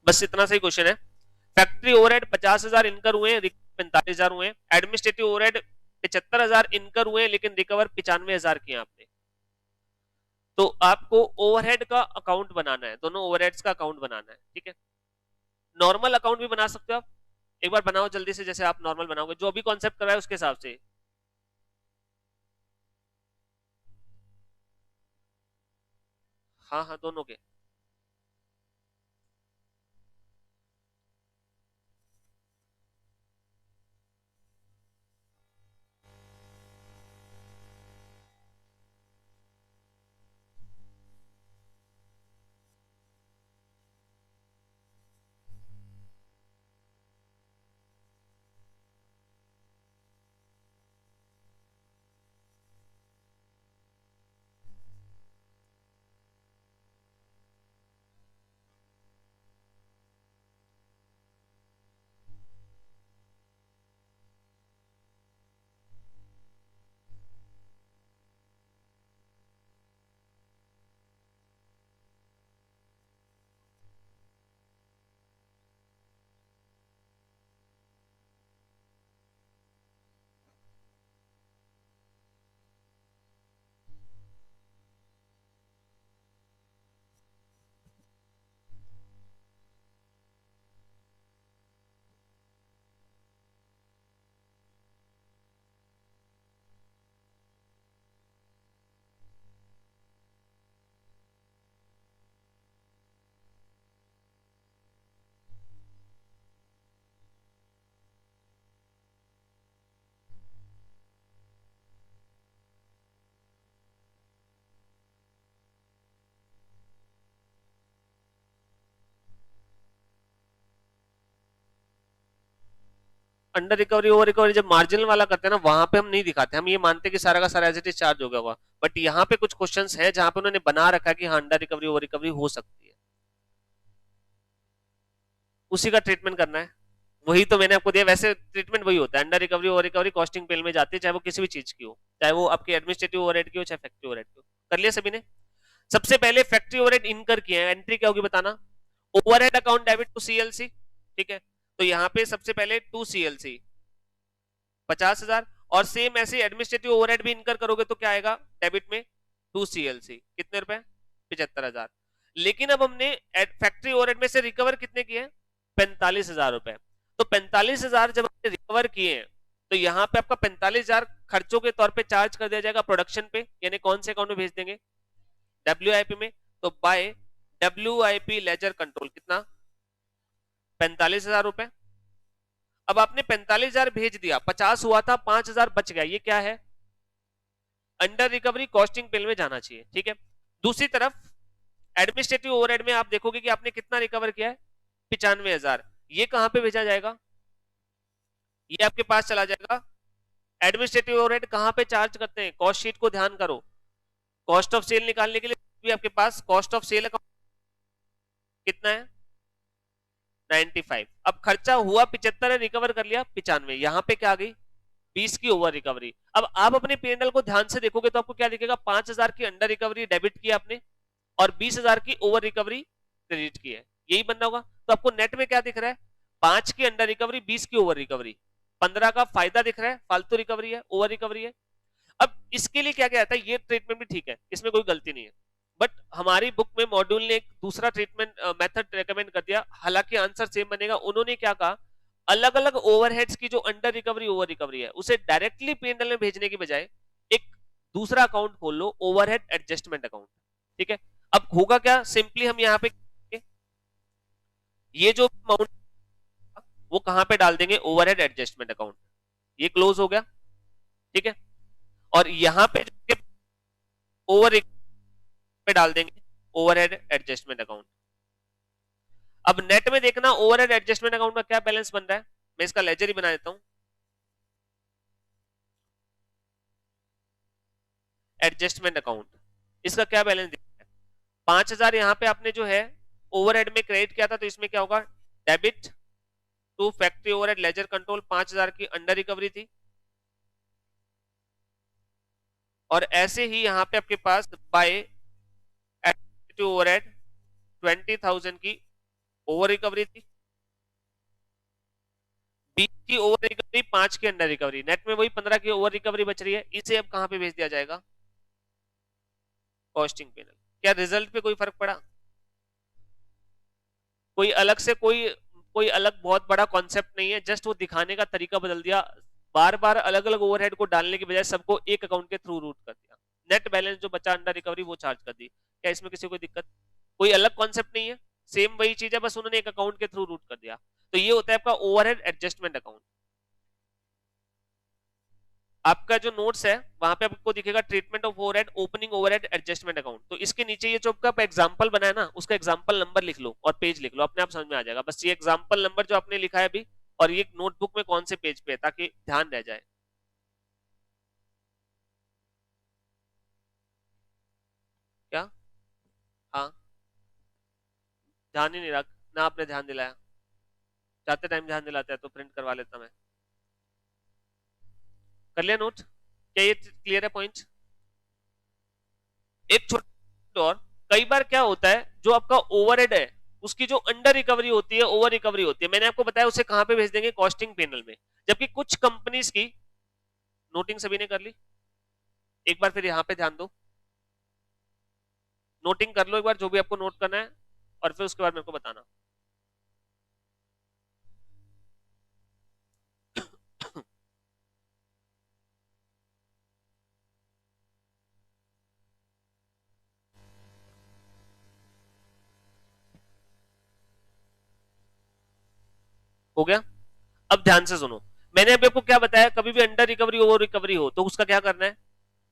Speaker 1: बस इतना सही क्वेश्चन है। फैक्ट्री ओवरहेड 50,000 इनकर हुए, 45,000 हुए, एडमिनिस्ट्रेटिव ओवरहेड 75,000 इनकर हुए, लेकिन रिकवर 95,000 किए आपने। तो आपको ओवरहेड का अकाउंट बनाना है, दोनों ओवरहेड्स का अकाउंट बनाना है, ठीक है। नॉर्मल अकाउंट भी बना सकते हो आप, एक बार बनाओ जल्दी से, जैसे आप नॉर्मल बनाओगे, जो अभी कॉन्सेप्ट कराया उसके हिसाब से। हाँ हाँ, दोनों के। अंडर रिकवरी ओवर रिकवरी जब मार्जिनल वाला करते हैं ना, वहां पे हम नहीं दिखाते, हम ये मानते हैं कि सारा का सारा एज इट इज चार्ज हो गया होगा, बट यहाँ पे कुछ क्वेश्चंस हैं जहां पे उन्होंने बना रखा है कि हाँ अंडर रिकवरी ओवर रिकवरी हो सकती है, उसी का ट्रीटमेंट करना है। वही तो मैंने आपको दिया, वैसे ट्रीटमेंट वही होता है, under recovery over recovery costing पेल में जाती है, चाहे वो किसी भी चीज की हो, चाहे वो आपकी एडमिनिस्ट्रेटिव ओवरहेड की हो, चाहे फैक्ट्री ओवरहेड की हो। कर लिया सभी ने? सबसे पहले फैक्ट्री ओवरहेड इनकर किए हैं, एंट्री क्या होगी बताना, overhead account debit to CLC, ठीक है। तो यहाँ पे सबसे पहले टू सीएलसी 50,000, और सेम ऐसे एडमिनिस्ट्रेटिव ओवरहेड भी इनकर करोगे तो क्या आएगा डेबिट में, टू सीएलसी कितने रुपए, 75,000। लेकिन अब हमने फैक्ट्री ओवरहेड में से रिकवर कितने किए? 45,000 रुपए। तो 45,000 जब हमने रिकवर किए हैं तो यहाँ पे आपका 45,000 खर्चों के तौर पे चार्ज कर दिया जाएगा प्रोडक्शन पे, यानी कौन से अकाउंट में भेज देंगे? डब्ल्यूआईपी में। तो बाय डब्ल्यूआईपी लेजर कंट्रोल कितना? 45,000 रुपए। अब आपने 45,000 भेज दिया, 50 हुआ था, 5,000 बच गया, ये क्या है? अंडर रिकवरी कॉस्टिंग बिल में जाना चाहिए। ठीक है, दूसरी तरफ एडमिनिस्ट्रेटिव ओवरहेड में आप देखोगे कि आपने कितना रिकवर किया है? 95,000। ये कहां पे भेजा जाएगा? ये आपके पास चला जाएगा। एडमिनिस्ट्रेटिव ओवरहेड कहां पे चार्ज करते हैं? कॉस्ट शीट को ध्यान करो। कॉस्ट ऑफ सेल निकालने के लिए भी आपके पास कॉस्ट ऑफ सेल अकाउंट कितना है? 95। अब खर्चा हुआ 75 है, रिकवर कर लिया 95, यहां पे क्या आ गई? 20 की ओवर रिकवरी। अब आप अपने पीएनएल को ध्यान से देखोगे तो आपको क्या दिखेगा? 5,000 की अंडर रिकवरी डेबिट की आपने और 20,000 की ओवर रिकवरी क्रेडिट की है, यही बनना होगा। तो आपको नेट में क्या दिख रहा है? 5 की अंडर रिकवरी, 20 की ओवर रिकवरी, 15 का फायदा दिख रहा है, फालतू रिकवरी है, ओवर रिकवरी है। अब इसके लिए क्या क्या आता है? ये ट्रीटमेंट भी ठीक है, इसमें कोई गलती नहीं है, बट हमारी बुक में मॉड्यूल ने एक दूसरा ट्रीटमेंट मेथड रेकमेंड कर दिया, हालांकि आंसर सेम बनेगा। उन्होंने क्या कहा? अलग अलग ओवरहेड्स की जो अंडर रिकवरी ओवर रिकवरी है उसे डायरेक्टली पीएनएल में भेजने की बजाय एक दूसरा अकाउंट खोल लो, ओवरहेड एडजस्टमेंट अकाउंट। ठीक है, अब होगा क्या? सिंपली हम यहाँ पे ये जो अमाउंट वो कहां पे डाल देंगे? Overhead adjustment account. ये क्लोज हो गया। ठीक है, और यहां पे ओवर पे डाल देंगे ओवरहेड एडजस्टमेंट अकाउंट। अब नेट में देखना ओवरहेड एडजस्टमेंट अकाउंट का क्या बैलेंस बन रहा है। मैं इसका लेजर ही बना देता हूं। एडजस्टमेंट अकाउंट, इसका क्या बैलेंस दिख रहा है? 5,000 यहां पे आपने जो है ओवरहेड में क्रेडिट किया था, तो इसमें क्या होगा? Debit to factory overhead ledger control, 5,000 की अंडर रिकवरी थी। और ऐसे ही यहां पे आपके पास बाय ओवरहेड 20,000 की ओवर रिकवरी थी, 20 की ओवर रिकवरी, 5 की अंडर रिकवरी, नेट में वही 15 की ओवर रिकवरी बच रही है। इसे अब कहां पे भेज दिया जाएगा? Costing panel. क्या रिजल्ट पे कोई फर्क पड़ा? कोई अलग से कोई अलग बहुत बड़ा कॉन्सेप्ट नहीं है, जस्ट वो दिखाने का तरीका बदल दिया। बार बार अलग अलग ओवरहेड को डालने की बजाय सबको एक अकाउंट के थ्रू रूट कर दिया। नेट बैलेंस जो बचा अंडर रिकवरी वो चार्ज कर दी। क्या इसमें किसी को दिक्कत? कोई अलग कॉन्सेप्ट नहीं है, सेम वही चीज है, बस उन्होंने एक अकाउंट के थ्रू रूट कर दिया। तो ये होता है आपका ओवरहेड एडजस्टमेंट अकाउंट। आपका जो नोट्स है वहां पे आपको दिखेगा treatment of overhead, opening overhead adjustment account. तो इसके नीचे ये जो आपका एग्जांपल बना है ना, उसका एग्जांपल नंबर लिख लो और पेज लिख लो, अपने आप समझ में आ जाएगा। बस ये एग्जांपल नंबर जो आपने लिखा है अभी और ये नोटबुक में कौन से पेज पे है, ताकि ध्यान रह जाए। क्या? हाँ, ध्यान ही नहीं रख ना, आपने ध्यान दिलाया। जाते टाइम ध्यान दिलाता है तो प्रिंट करवा लेता मैं। कर लिया नोट? क्या ये क्लियर है पॉइंट? एक छोटा और, कई बार क्या होता है जो आपका ओवरहेड है उसकी जो अंडर रिकवरी होती है, ओवर रिकवरी होती है, मैंने आपको बताया उसे कहां पे भेज देंगे? कॉस्टिंग पेनल में। जबकि कुछ कंपनीज की नोटिंग सभी ने कर ली, एक बार फिर यहां पे ध्यान दो, नोटिंग कर लो एक बार जो भी आपको नोट करना है और फिर उसके बाद मेरे को बताना। हो गया? अब ध्यान से सुनो, मैंने अभी आपको क्या बताया? कभी भी अंडर रिकवरी ओवर रिकवरी हो तो उसका क्या करना है?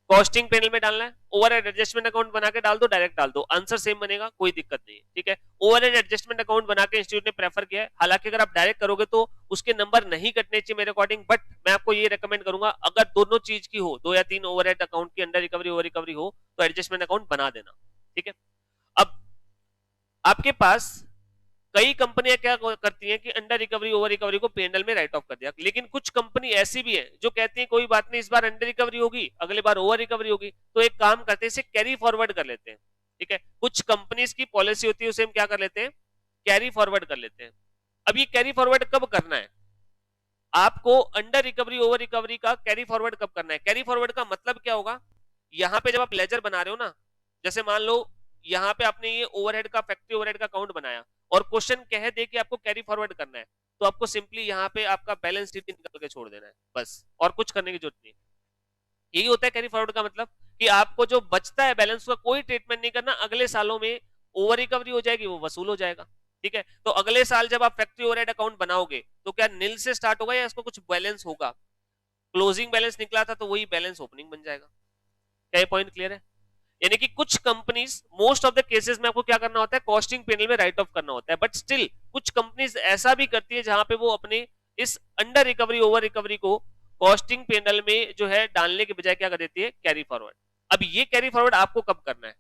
Speaker 1: कॉस्टिंग पेनल में डालना है। ओवरहेड एडजस्टमेंट अकाउंट बना के डाल दो, डायरेक्ट डाल दो, आंसर सेम बनेगा, कोई दिक्कत नहीं है। ठीक है, ओवरहेड एडजस्टमेंट अकाउंट बना के इंस्टीट्यूट ने प्रेफर किया है। हालांकि अगर आप डायरेक्ट करोगे तो उसके नंबर नहीं कटने चाहिए मेरे अकॉर्डिंग, बट मैं आपको ये रेकमेंड करूंगा अगर दोनों चीज की हो, 2 या 3 ओवरहेड अकाउंट की अंडर रिकवरी ओवर रिकवरी हो तो एडजस्टमेंट अकाउंट बना देना। ठीक है, अब आपके पास कई कंपनियां क्या करती हैं कि अंडर रिकवरी ओवर रिकवरी को पीएनएल में राइट ऑफ कर दिया, लेकिन कुछ कंपनी ऐसी भी है जो कहती है कोई बात नहीं, इस बार अंडर रिकवरी होगी, अगले बार ओवर रिकवरी होगी, तो एक काम करते हैं इसे कैरी फॉरवर्ड कर लेते हैं। ठीक है, कुछ कंपनीज की पॉलिसी होती है उसे हम क्या कर लेते हैं? कैरी फॉरवर्ड कर लेते हैं। अब ये कैरी फॉरवर्ड कब करना है? आपको अंडर रिकवरी ओवर रिकवरी का कैरी फॉरवर्ड कब करना है? कैरी फॉरवर्ड का मतलब क्या होगा? यहां पे जब आप लेजर बना रहे हो ना, जैसे मान लो यहाँ पे आपने ये ओवरहेड का फैक्ट्री ओवरहेड का अकाउंट बनाया और क्वेश्चन कह दे कि आपको कैरी फॉरवर्ड करना है, तो आपको सिंपली यहाँ पे आपका बैलेंस शीट निकाल के छोड़ देना है बस, और कुछ करने की जरूरत नहीं। यही होता है कैरी फॉरवर्ड का मतलब, कि आपको जो बचता है बैलेंस का कोई ट्रीटमेंट नहीं करना, अगले सालों में ओवर रिकवरी हो जाएगी, वो वसूल हो जाएगा। ठीक है, तो अगले साल जब आप फैक्ट्री ओवरहेड अकाउंट बनाओगे तो क्या नील से स्टार्ट होगा या इसको कुछ बैलेंस होगा? क्लोजिंग बैलेंस निकला था तो वही बैलेंस ओपनिंग बन जाएगा। क्या ये पॉइंट क्लियर है? यानी कि कुछ companies, most of the cases में आपको क्या करना होता है, कॉस्टिंग पेनल में राइट ऑफ करना होता है, बट स्टिल कुछ कंपनीज ऐसा भी करती है जहां पे वो अपने इस अंडर रिकवरी ओवर रिकवरी को कॉस्टिंग पेनल में जो है डालने के बजाय क्या कर देती है, कैरी फॉरवर्ड। अब ये कैरी फॉरवर्ड आपको कब करना है?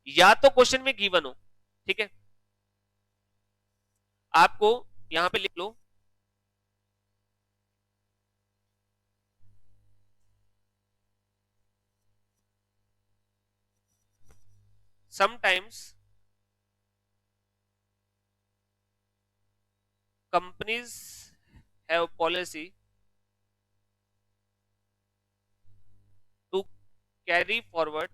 Speaker 1: या तो क्वेश्चन में गिवन हो, ठीक है, आपको यहां पे लिख लो sometimes companies have policy to carry forward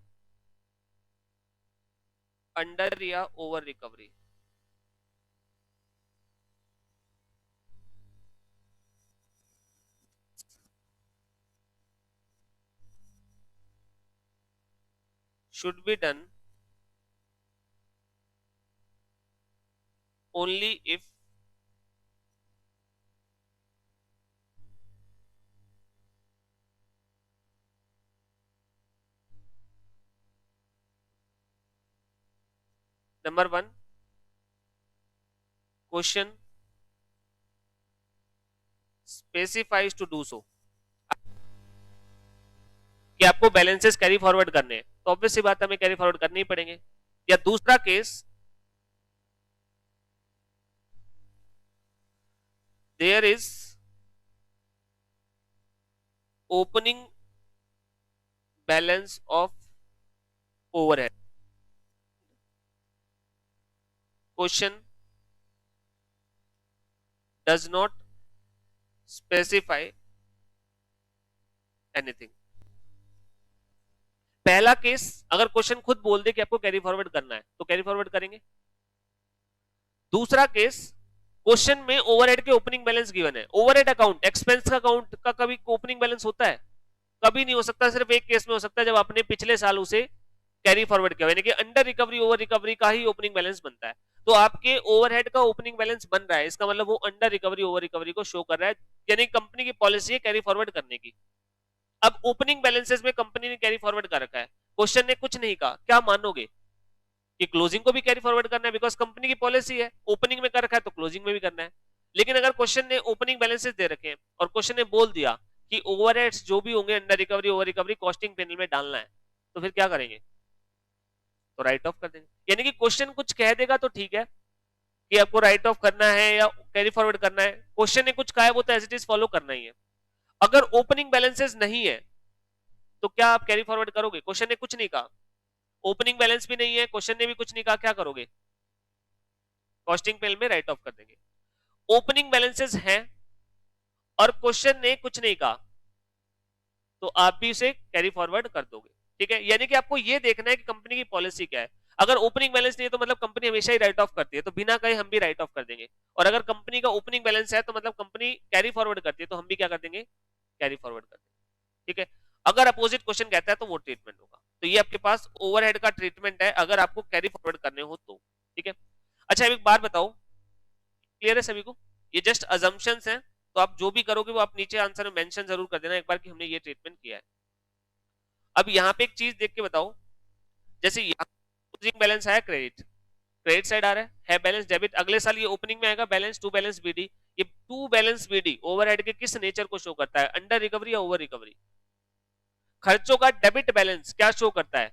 Speaker 1: under या over recovery. Should be done only if number one, question specifies to do so, कि आपको बैलेंसेस कैरी फॉरवर्ड करने हैं, तो ऑब्वियस सी बात है हमें कैरी फॉरवर्ड करने ही पड़ेंगे। या दूसरा केस, there is opening balance of overhead, question does not specify anything. पहला केस, अगर क्वेश्चन खुद बोल दे कि आपको कैरी फॉरवर्ड करना है तो कैरी फॉरवर्ड करेंगे। दूसरा केस, क्वेश्चन में ओवरहेड के ओपनिंग बैलेंस गिवन है, ओवरहेड अकाउंट एक्सपेंस का अकाउंट का कभी ओपनिंग बैलेंस होता है? कभी नहीं हो सकता, सिर्फ एक केस में हो सकता है जब आपने पिछले साल उसे कैरी फॉरवर्ड किया, यानी कि अंडर रिकवरी ओवर रिकवरी का ही ओपनिंग बैलेंस बनता है। तो आपके ओवरहेड का ओपनिंग बैलेंस बन रहा है, इसका मतलब वो अंडर रिकवरी ओवर रिकवरी को शो कर रहा है, यानी कंपनी की पॉलिसी है कैरी फॉरवर्ड करने की। अब ओपनिंग बैलेंसेस में कंपनी ने कैरी फॉरवर्ड कर रखा है, क्वेश्चन ने कुछ नहीं कहा, क्या मानोगे कि क्लोजिंग को भी कैरी फॉरवर्ड करना है? बिकॉज कंपनी की पॉलिसी है, ओपनिंग में कर रखा है तो क्लोजिंग में भी करना है। लेकिन अगर क्वेश्चन ने ओपनिंग बैलेंसेस दे रखे हैं और क्वेश्चन ने बोल दिया कि ओवरहेड्स जो भी होंगे under recovery over recovery costing P&L में डालना है, तो फिर क्या करेंगे? तो राइट ऑफ कर देंगे। यानी कि क्वेश्चन कुछ कह देगा तो ठीक है कि आपको राइट ऑफ करना है या कैरी फॉरवर्ड करना है, क्वेश्चन ने कुछ कहा है वो तो एज इट इज फॉलो करना ही है। अगर ओपनिंग बैलेंसेस नहीं है तो क्या आप कैरी फॉरवर्ड करोगे? क्वेश्चन ने कुछ नहीं कहा, ओपनिंग बैलेंस भी नहीं है, क्वेश्चन ने भी कुछ नहीं कहा, क्या करोगे? कॉस्टिंग पेनल में राइट ऑफ कर देंगे। ओपनिंग बैलेंसेस हैं और क्वेश्चन ने कुछ नहीं कहा तो आप भी उसे कैरी फॉरवर्ड कर दोगे। ठीक है, यानी कि आपको यह देखना है कि कंपनी की पॉलिसी क्या है। अगर ओपनिंग बैलेंस नहीं है तो मतलब कंपनी हमेशा ही राइट ऑफ करती है, तो बिना कहे हम भी राइट ऑफ कर देंगे। और अगर कंपनी का ओपनिंग बैलेंस है तो मतलब कंपनी कैरी फॉरवर्ड करती है, तो हम भी क्या कर देंगे? कैरी फॉरवर्ड कर देंगे। ठीक है, अगर अपोजिट क्वेश्चन कहता है तो वो ट्रीटमेंट होगा। तो ये आपके पास ओवरहेड का ट्रीटमेंट है अगर आपको कैरी फॉरवर्ड करने हो तो। ठीक है, अच्छा एक बात बताओ, क्लियर है सभी को? ये जस्ट अजम्पशंस हैं, तो आप जो भी करोगे वो आप नीचे आंसर में मेंशन जरूर कर देना एक बार कि हमने ये ट्रीटमेंट किया है। अब यहाँ पे एक चीज देख के बताओ, जैसे यहाँ क्लोजिंग बैलेंस आया क्रेडिट, क्रेडिट साइड आ रहा है बैलेंस डेबिट, अगले साल ये ओपनिंग में आएगा बैलेंस टू बैलेंस बीडी। ये टू बैलेंस बीडी ओवरहेड के किस नेचर को शो करता है, अंडर रिकवरी या ओवर रिकवरी? खर्चों का डेबिट बैलेंस क्या शो करता है?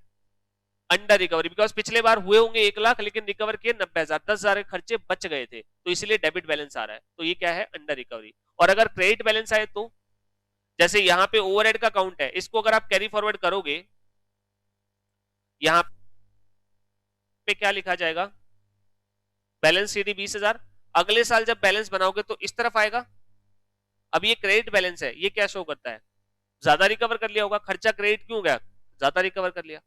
Speaker 1: अंडर रिकवरी, बिकॉज पिछले बार हुए होंगे 1 लाख लेकिन रिकवर किए 90,000, 10,000 खर्चे बच गए थे, तो इसलिए डेबिट बैलेंस आ रहा है, तो ये क्या है? Under recovery. और अगर क्रेडिट बैलेंस आए तो, जैसे यहाँ पे ओवरहेड का अकाउंट है, इसको अगर आप कैरी फॉरवर्ड करोगे, यहाँ पे क्या लिखा जाएगा? बैलेंस सीडी 20,000, अगले साल जब बैलेंस बनाओगे तो इस तरफ आएगा। अब ये क्रेडिट बैलेंस है, ये क्या शो करता है? ज्यादा रिकवर कर लिया होगा, खर्चा क्रेडिट क्यों गया? ज्यादा रिकवर कर लिया।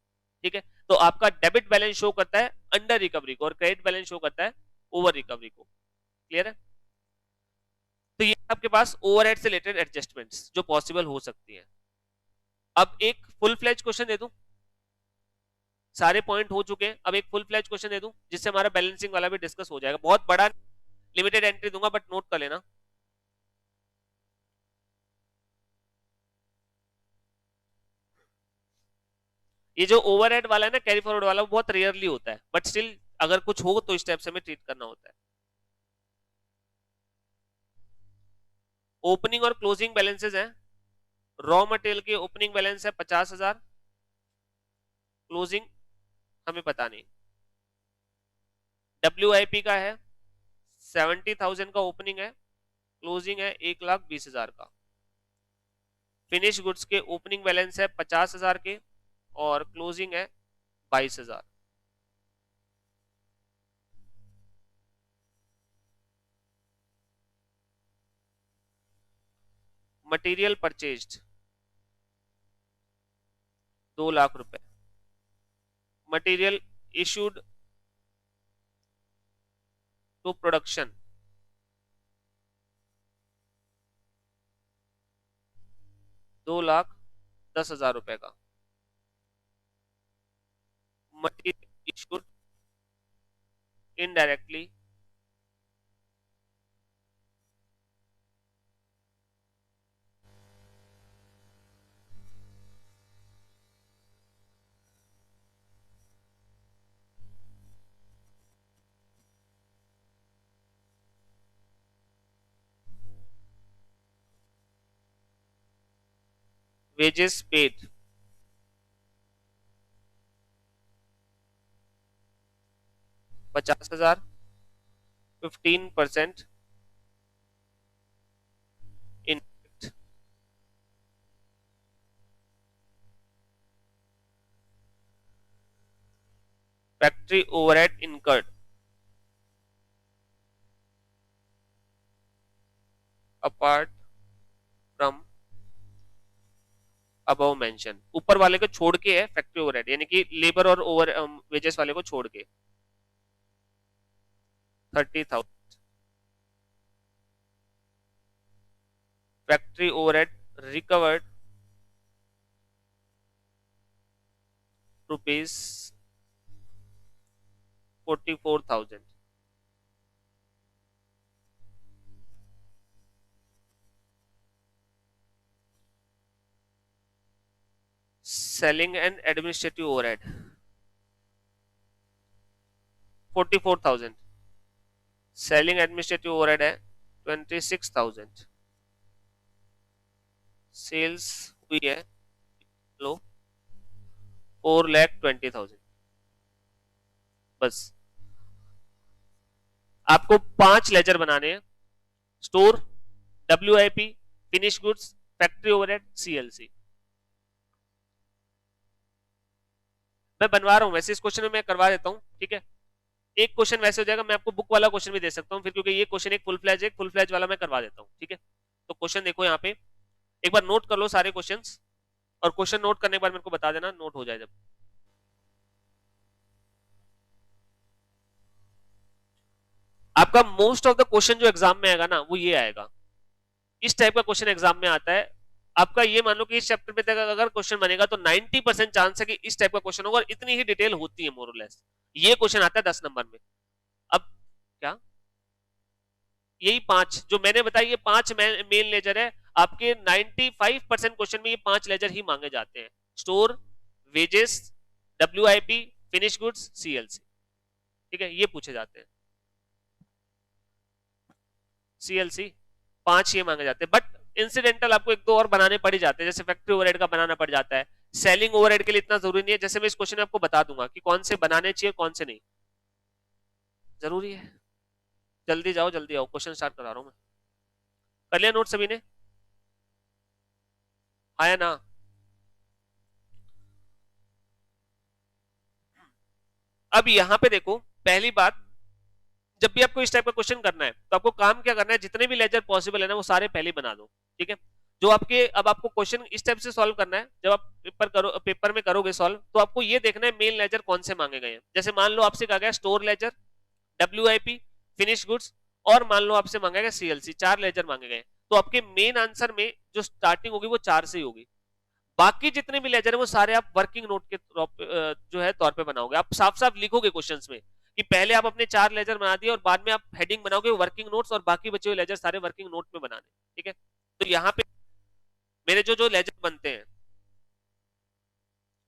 Speaker 1: ठीक है, तो आपका डेबिट बैलेंस शो करता है अंडर रिकवरी को और क्रेडिट बैलेंस शो करता है ओवर रिकवरी को। क्लियर है? तो ये आपके पास ओवरहेड से रिलेटेड एडजस्टमेंट्स जो पॉसिबल हो सकती है। अब एक फुल फ्लैज क्वेश्चन दे दूं, सारे पॉइंट हो चुके हैं, अब एक फुल फ्लैज क्वेश्चन दे दूं जिससे हमारा बैलेंसिंग वाला भी डिस्कस हो जाएगा। बहुत बड़ा लिमिटेड एंट्री दूंगा बट नोट कर लेना। ये जो ओवरहेड वाला है ना, कैरी फॉरवर्ड वाला, वो बहुत रेयरली होता है, बट स्टिल अगर कुछ हो तो इस टाइप से हमें ट्रीट करना होता है। ओपनिंग और क्लोजिंग बैलेंसेस हैं। रॉ मटेरियल के ओपनिंग बैलेंस है 50,000, क्लोजिंग हमें पता नहीं। WIP का है 70,000 का ओपनिंग है, क्लोजिंग है 1,20,000 का। फिनिश गुड्स के ओपनिंग बैलेंस है 50,000 के और क्लोजिंग है 22,000। मटेरियल परचेज्ड 2 लाख रुपए। मटेरियल इशूड टू प्रोडक्शन 2,10,000 रुपए का। Material issued indirectly wages paid 50,000 15% in factory overhead incurred apart from above mention। ऊपर वाले को छोड़ के है फैक्ट्री ओवरहेड, यानी कि लेबर और ओवर वेजेस वाले को छोड़ के 30,000। Factory overhead recovered rupees 44,000। Selling and administrative overhead 44,000। Selling administrative overhead है 26,000। सेल्स हुई है लो 4,20,000। बस आपको 5 लेजर बनाने हैं, store, WIP, finish goods, factory overhead, CLC। मैं बनवा रहा हूं वैसे, इस क्वेश्चन में मैं करवा देता हूं, ठीक है। एक क्वेश्चन वैसे हो जाएगा, मैं आपको बुक वाला क्वेश्चन भी दे सकता हूं फिर, क्योंकि ये क्वेश्चन एक फुल फ्लैज वाला मैं करवा देता हूं, ठीक है। तो क्वेश्चन देखो यहाँ पे, एक बार नोट कर लो सारे क्वेश्चंस, और क्वेश्चन नोट करने के बाद मेरे को बता देना नोट हो जाए जब। आपका मोस्ट ऑफ द क्वेश्चन जो एग्जाम में आएगा ना वो ये आएगा, इस टाइप का क्वेश्चन एग्जाम में आता है आपका। ये मान लो कि इस चैप्टर में अगर क्वेश्चन बनेगा तो 90% चांस है कि इस टाइप का क्वेश्चन होगा, और इतनी ही डिटेल होती है मोर और लेस। ये क्वेश्चन आता है 10 नंबर में। अब क्या यही 5 जो मैंने बताया, ये 5 मेन लेजर है आपके। 95% क्वेश्चन में ये 5 लेजर ही मांगे जाते हैं, store, wages, WIP, finish goods, CLC, ठीक है, ये पूछे जाते हैं। CLC 5 ये मांगे जाते हैं, बट इंसिडेंटल आपको एक दो और बनाने पड़ जाते हैं, जैसे फैक्ट्री ओवरहेड का बनाना पड़ जाता है। सेलिंग ओवरहेड के लिए इतना जरूरी नहीं है, जैसे मैं इस क्वेश्चन में आपको बता दूंगा कि कौन से बनाने चाहिए कौन से नहीं, जरूरी है। जल्दी जाओ जल्दी आओ, क्वेश्चन स्टार्ट करा रहा हूं मैं। कर लिया नोट सभी ने? आया ना? अब यहां पे देखो, पहली बात, जब भी आपको इस टाइप का क्वेश्चन करना है तो आपको काम क्या करना है, जितने भी लेजर पॉसिबल है ना वो सारे पहले बना दो, ठीक है। जो आपके, अब आपको क्वेश्चन इस टाइप से सॉल्व करना है, जब आप पेपर में करोगे सॉल्व, तो आपको ये देखना है मेन लेजर कौन से मांगे गए हैं। जैसे मान लो आपसे कहा गया store laser, WIP, finish goods, और मान लो आपसे मांगा गया CLC, 4 लेजर मांगे गए। तो आपके मेन आंसर में जो स्टार्टिंग होगी वो 4 से ही होगी। बाकी जितने भी लेजर है वो सारे आप वर्किंग नोट के जो है तौर पे बनाओगे। आप साफ साफ लिखोगे क्वेश्चंस में कि पहले आप अपने 4 लेजर बना दिए और बाद में आप हेडिंग बनाओगे वर्किंग नोट्स, और बाकी बचे हुए लेजर सारे वर्किंग नोट में बनाने। ठीक है, तो यहाँ पे मेरे जो जो लेजर बनते हैं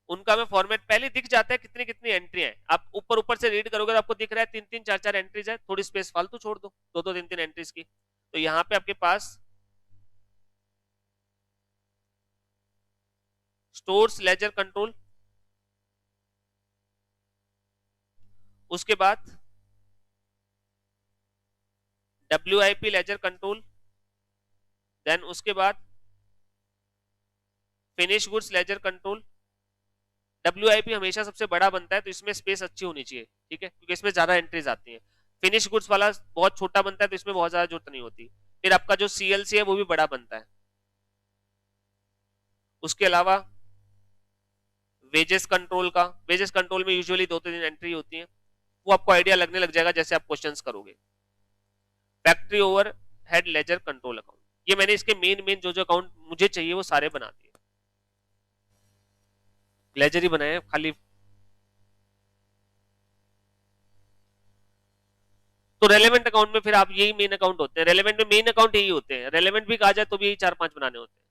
Speaker 1: उनका मैं फॉर्मेट पहले दिख जाता है, कितनी कितनी एंट्री है। आप ऊपर ऊपर से रीड करोगे तो आपको दिख रहा है 3-3 4-4 एंट्रीज है, थोड़ी स्पेस फालतू छोड़ दो 2-2 3-3 एंट्रीज की। तो यहाँ पे आपके पास स्टोर्स लेजर कंट्रोल, उसके बाद WIP लेजर कंट्रोल, देन उसके बाद finish goods ledger control. WIP हमेशा सबसे बड़ा बनता है तो इसमें स्पेस अच्छी होनी चाहिए, ठीक है, क्योंकि इसमें ज्यादा एंट्रीज आती हैं। फिनिश गुड्स वाला बहुत छोटा बनता है तो इसमें बहुत ज्यादा जरूरत नहीं होती। फिर आपका जो CLC है वो भी बड़ा बनता है। उसके अलावा वेजेस कंट्रोल का, वेजेस कंट्रोल में यूजुअली 2-3 एंट्री होती है, वो आपको आइडिया लगने लग जाएगा जैसे आप क्वेश्चंस करोगे। Factory over head laser control account, ये मैंने इसके मेन मेन जो जो अकाउंट मुझे चाहिए वो सारे बना दिए, लेजर ही बनाए खाली। तो रेलेवेंट अकाउंट में फिर आप यही मेन अकाउंट होते हैं, रेलेवेंट में मेन अकाउंट यही होते हैं, रेलेवेंट भी कहा जाए तो भी यही 4-5 बनाने होते हैं।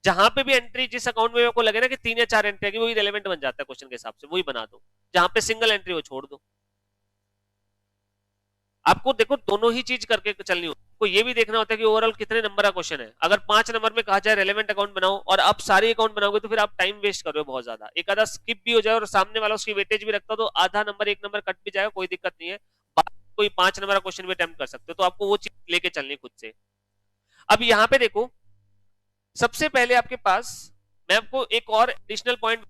Speaker 1: जहां पे भी एंट्री जिस अकाउंट में आपको लगे ना कि 3 या 4 एंट्री आएगी वही रेलेवेंट बन जाता है क्वेश्चन के हिसाब से, वही बना दो। जहां पे सिंगल एंट्री वो छोड़ दो। आपको देखो दोनों ही चीज करके चलनी होती है। को ये भी देखना होता है कि ओवरऑल कितने नंबर का क्वेश्चन है। अगर 5 नंबर में कहा जाए रेलेवेंट अकाउंट बनाओ और आप सारे अकाउंट बनाओगे तो फिर आप टाइम वेस्ट कर रहे हो बहुत ज्यादा। एक आधा स्किप भी हो जाए और सामने वाला उसकी वेटेज भी रखता हो तो आधा नंबर 1 नंबर कट भी जाएगा, कोई दिक्कत नहीं है, कोई 5 नंबर का क्वेश्चन भी अटेम्प्ट कर सकते हो। तो आपको वो चीज लेके चलनी खुद से। अब यहाँ पे देखो, सबसे पहले आपके पास मैं आपको एक और एडिशनल पॉइंट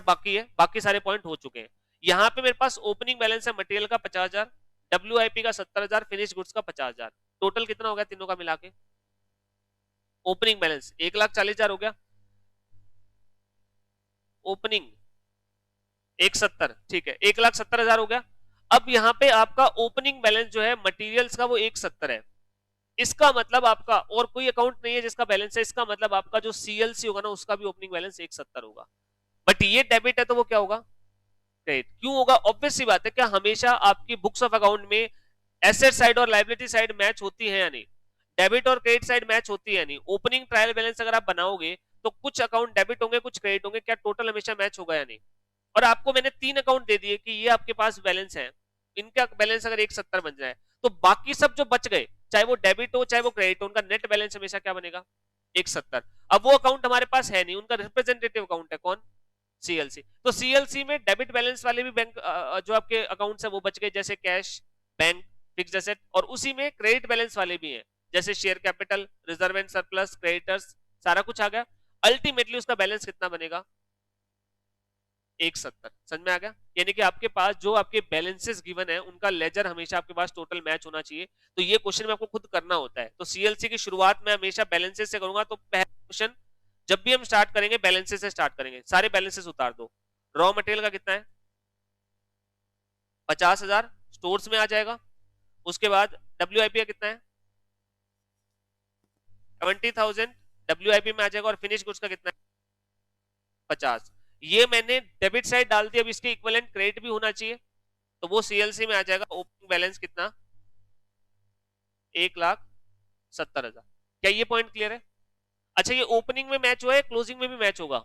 Speaker 1: बाकी है, बाकी सारे पॉइंट हो चुके हैं। यहाँ पे मेरे पास ओपनिंग बैलेंस है मटेरियल का 50,000, WIP का 70,000, फिनिश गुड्स का 50,000। टोटल कितना हो गया तीनों का मिला के? ओपनिंग बैलेंस 1,40,000 हो गया, ओपनिंग 170, ठीक है, 1,70,000 हो गया। अब यहाँ पे आपका ओपनिंग बैलेंस जो है मटेरियल्स का वो 170 है। इसका मतलब आपका और कोई अकाउंट नहीं है जिसका बैलेंस है, इसका मतलब आपका जो CLC होगा ना उसका भी ओपनिंग बैलेंस 170 होगा। बट ये डेबिट है तो वो क्या होगा? क्रेडिट। क्यों होगा? ऑब्वियस सी बात है, क्या हमेशा आपकी बुक्स ऑफ अकाउंट में एसेट साइड और लायबिलिटी साइड मैच होती है या नहीं? डेबिट और क्रेडिट साइड मैच होती है या नहीं? ओपनिंग ट्रायल बैलेंस अगर आप बनाओगे तो कुछ अकाउंट डेबिट होंगे कुछ क्रेडिट होंगे, क्या टोटल हमेशा मैच होगा या नहीं? और आपको मैंने 3 अकाउंट दे दिए कि ये आपके पास बैलेंस है, इनका बैलेंस अगर 170 बन जाए तो बाकी सब जो बच गए चाहे वो डेबिट हो चाहे वो क्रेडिट हो, उनका नेट बैलेंस हमेशा क्या बनेगा? 170। अब वो अकाउंट हमारे पास है नहीं, उनका रिप्रेजेंटेटिव अकाउंट है कौन? CLC। तो CLC में डेबिट बैलेंस वाले भी बैंक जो आपके अकाउंट्स है वो बच गए, जैसे कैश, बैंक, फिक्स्ड एसेट, और उसी में क्रेडिट बैलेंस वाले भी हैं जैसे share capital, reserve and surplus, creditors, सारा कुछ आ गया। अल्टीमेटली उसका बैलेंस कितना बनेगा? 170। समझ में आ गया? यानी कि आपके पास जो आपके बैलेंसेस गिवन है उनका लेजर हमेशा आपके पास टोटल मैच होना चाहिए। तो ये क्वेश्चन में आपको खुद करना होता है। तो CLC की शुरुआत में हमेशा बैलेंसेस से करूंगा, तो पहला क्वेश्चन जब भी हम स्टार्ट करेंगे बैलेंसेस से स्टार्ट करेंगे। सारे बैलेंसेस उतार दो। रॉ मटेरियल का कितना है? 50,000 स्टोर्स में आ जाएगा। उसके बाद WIP का कितना है? 70,000 WIP में आ जाएगा। और फिनिश गुड्स का कितना है? 50। ये मैंने डेबिट साइड डाल दी, अब इसके इक्विवेलेंट क्रेडिट भी होना चाहिए तो वो CLC में आ जाएगा। ओपनिंग बैलेंस कितना? 1,70,000। क्या ये पॉइंट क्लियर है? अच्छा, ये ओपनिंग में मैच हुआ है, क्लोजिंग में भी मैच होगा?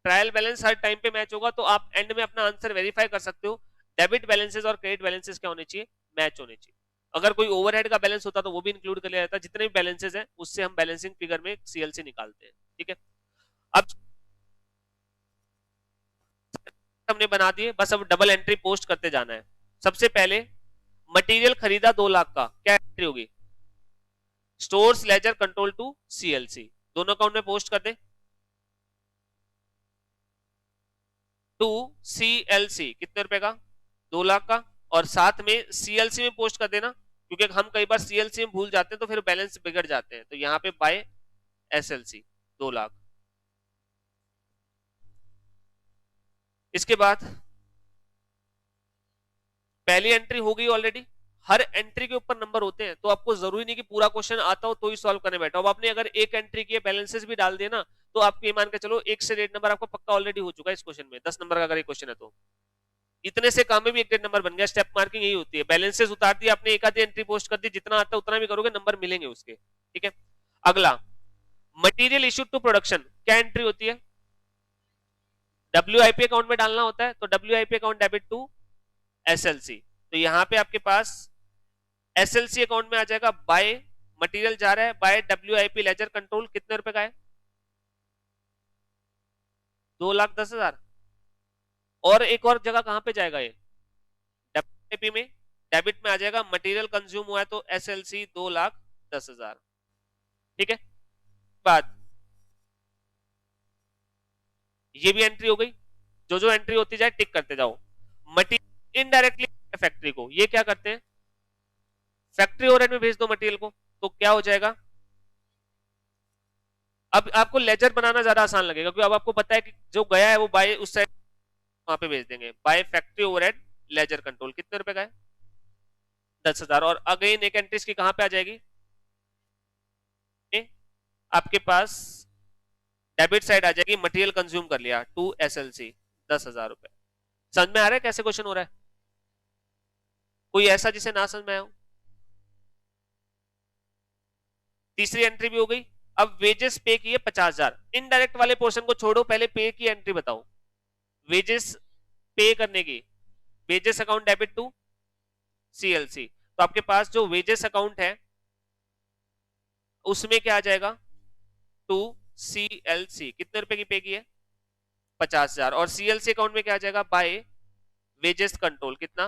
Speaker 1: ट्रायल बैलेंस हर टाइम पे मैच होगा, तो आप एंड में अपना आंसर वेरीफाई कर सकते हो। डेबिट बैलेंसेस और क्रेडिट बैलेंसेस क्या होने चाहिए? मैच होने चाहिए। अगर कोई ओवरहेड का बैलेंस होता तो वो भी इंक्लूड कर लिया जाता। जितने भी बैलेंसेस हैं उससे हम बैलेंसिंग फिगर में CLC निकालते हैं। ठीक है, अब हमने बना दिए, बस अब डबल एंट्री पोस्ट करते जाना है। सबसे पहले मटेरियल खरीदा 2 लाख का, क्या एंट्री होगी? Stores ledger control to CLC, दोनों अकाउंट में पोस्ट कर दे टू CLC। कितने रुपए का? 2 लाख का। और साथ में CLC में पोस्ट कर देना, क्योंकि हम कई बार CLC में भूल जाते हैं तो फिर बैलेंस बिगड़ जाते हैं। तो यहाँ पे बाय SLC 2 लाख। इसके बाद पहली एंट्री हो गई ऑलरेडी। हर एंट्री के ऊपर नंबर होते हैं, तो आपको जरूरी नहीं कि पूरा क्वेश्चन आता हो तो ही सॉल्व करने बैठो। अब आपने अगर एक एंट्री की बैलेंसेस भी डाल दिए ना, तो आपको ये मान के चलो 1 से 1.5 नंबर आपको पक्का ऑलरेडी हो चुका है इस क्वेश्चन में। 10 नंबर का अगर ये क्वेश्चन है तो इतने से काम में भी 1.5 नंबर बन गया। स्टेप मार्किंग यही होती है, बैलेंसेस उतार दिया आपने, एक आधी एंट्री पोस्ट कर दी, जितना आता है उतना भी करोगे नंबर मिलेंगे उसके। ठीक है, अगला मटेरियल इश्यूड टू प्रोडक्शन, क्या एंट्री होती है? WIP अकाउंट में डालना होता है, तो WIP account debit to SLC। तो यहां पे आपके पास SLC अकाउंट में आ जाएगा बाय मटेरियल जा रहा है, बाय WIP लेजर कंट्रोल कितने रुपए का है? 2,10,000। और एक और जगह कहां पे जाएगा ये? WIP में डेबिट में आ जाएगा, मटेरियल कंज्यूम हुआ है तो SLC 2,10,000। ठीक है, बाद ये भी एंट्री हो गई। जो जो एंट्री होती जाए टिक करते जाओ। मटेरियल इनडायरेक्टली फैक्ट्री को, ये क्या करते हैं? फैक्ट्री ओवरहेड में भेज दो मटेरियल को, तो क्या हो जाएगा? अब आपको लेजर बनाना ज्यादा आसान लगेगा, क्योंकि अब आपको पता है कि जो गया है वो बाय उस साइड वहां पे भेज देंगे। By factory overhead ledger control कितने रुपए का है? 10,000। और अगेन एक एंट्रीज की कहां पे आ जाएगी? आपके पास डेबिट साइड आ जाएगी, मटेरियल कंज्यूम कर लिया टू SLC 10,000 रुपए। समझ में आ रहा है कैसे क्वेश्चन हो रहा है? कोई ऐसा जिसे ना समझ में आया हो? तीसरी एंट्री भी हो गई। अब वेजेस पे किए 50,000। इनडायरेक्ट वाले पोर्शन को छोड़ो, पहले पे की एंट्री बताओ। वेजेस पे करने की, wages account debit to CLC। तो आपके पास जो वेजेस अकाउंट है उसमें क्या आ जाएगा? टू CLC कितने रुपए की पे की है? 50,000। और CLC अकाउंट में क्या आ जाएगा? बाय वेजेस कंट्रोल कितना?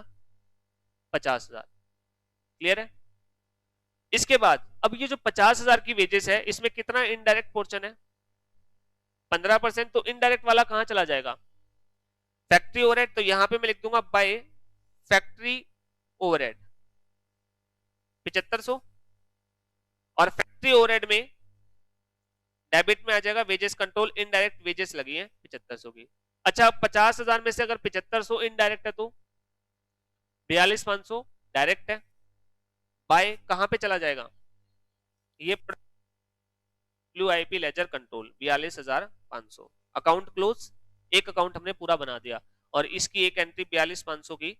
Speaker 1: 50,000। क्लियर है? इसके बाद अब ये जो 50,000 की वेजेस है, इसमें कितना इनडायरेक्ट पोर्शन है? 15%। तो इनडायरेक्ट वाला कहां चला जाएगा? Factory overhead. तो यहां पे मैं लिख दूंगा बाय फैक्ट्री ओवरहेड 7500। और फैक्ट्री ओवरहेड में डेबिट में आ जाएगा वेजेस कंट्रोल, इनडायरेक्ट वेजेस लगी है 7500 की। अच्छा, 50,000 में से अगर 7500 इनडायरेक्ट है तो 42,500 डायरेक्ट है। बाय कहां पे चला जाएगा? ये WIP ledger control 42,500। Account close, एक अकाउंट हमने पूरा बना दिया। और इसकी एक एंट्री 42,500 की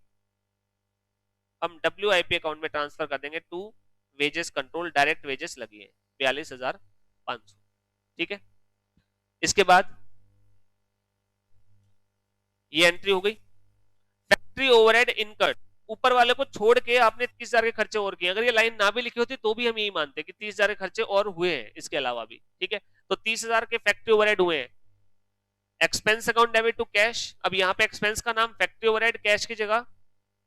Speaker 1: हम WIP अकाउंट में ट्रांसफर कर देंगे to wages control, direct wages लगी है 42,500। ठीक है, इसके बाद ये एंट्री हो गई। फैक्ट्री ओवरहेड इनकर्ड, ऊपर वाले को छोड़ के आपने 30,000 के खर्चे और किए। अगर ये लाइन ना भी लिखी होती तो भी हम यही मानते कि 30,000 के खर्चे और हुए हैं इसके अलावा भी। ठीक है, तो 30,000 के फैक्ट्री ओवरहेड हुए हैं। Expense account debit to cash. अब यहाँ पे एक्सपेंस का नाम फैक्ट्री ओवरहेड, कैश की जगह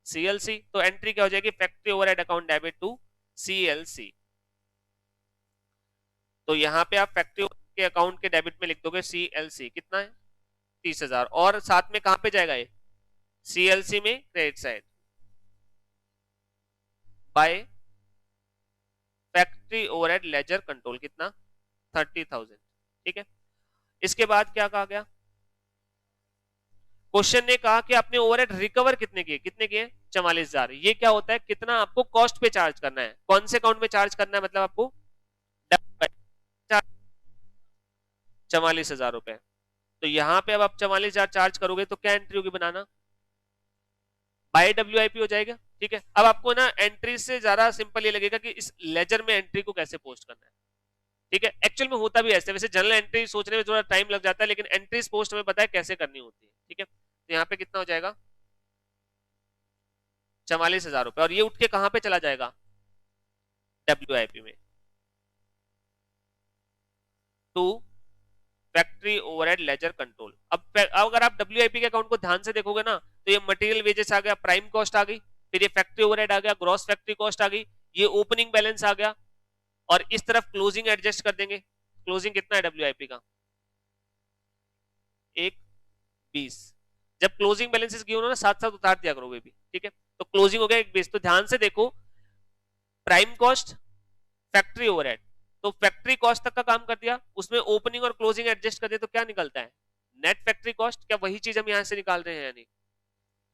Speaker 1: CLC। तो एंट्री क्या हो जाएगी? Factory overhead account debit to CLC। तो यहाँ पे आप फैक्ट्री के अकाउंट के डेबिट में लिख दोगे CLC कितना है? 30,000। और साथ में कहां पे जाएगा ये? CLC में credit side by factory overhead ledger control कितना? 30,000। ठीक है, इसके बाद क्या कहा गया? क्वेश्चन ने कहा कि आपने ओवरहेड रिकवर कितने किए? कितने किए? 44,000। ये क्या होता है? कितना आपको कॉस्ट पे चार्ज करना है? कौन से अकाउंट में चार्ज करना है? मतलब आपको 44,000 रुपए। तो यहां पे अब आप 44,000 चार्ज करोगे तो क्या एंट्री होगी बनाना? बाय WIP हो जाएगा। ठीक है, अब आपको ना एंट्री से ज्यादा सिंपल ये लगेगा कि इस लेजर में एंट्री को कैसे पोस्ट करना है। ठीक है, एक्चुअल में होता भी ऐसे, वैसे जनरल एंट्री सोचने में थोड़ा टाइम लग जाता है, लेकिन एंट्रीज पोस्ट हमें पता है कैसे करनी होती है। ठीक है, तो यहाँ पे कितना हो जाएगा? 44,000 रुपए। और ये उठ के कहां पे चला जाएगा? WIP में to factory overhead ledger control. अब अगर आप WIP के अकाउंट को ध्यान से देखोगे ना, तो ये मटेरियल वेजेस आ गया, प्राइम कॉस्ट आ गई, फिर ये फैक्ट्री ओवरहेड आ गया, ग्रॉस फैक्ट्री कॉस्ट आ गई, ये ओपनिंग बैलेंस आ गया, और इस तरफ क्लोजिंग एडजस्ट कर देंगे। क्लोजिंग कितना है WIP का? 1,20। जब क्लोजिंग बैलेंसेस की उन्होंने साथ साथ उतार दिया करोगे भी। ठीक है, तो क्लोजिंग हो गया 1,20। तो ध्यान से देखो, प्राइम कॉस्ट, फैक्ट्री ओवरहेड, तो फैक्ट्री कॉस्ट तक का काम कर दिया, उसमें ओपनिंग और क्लोजिंग एडजस्ट कर दिया, तो क्या निकलता है? Net factory cost. क्या वही चीज हम यहां से निकाल रहे हैं या नहीं?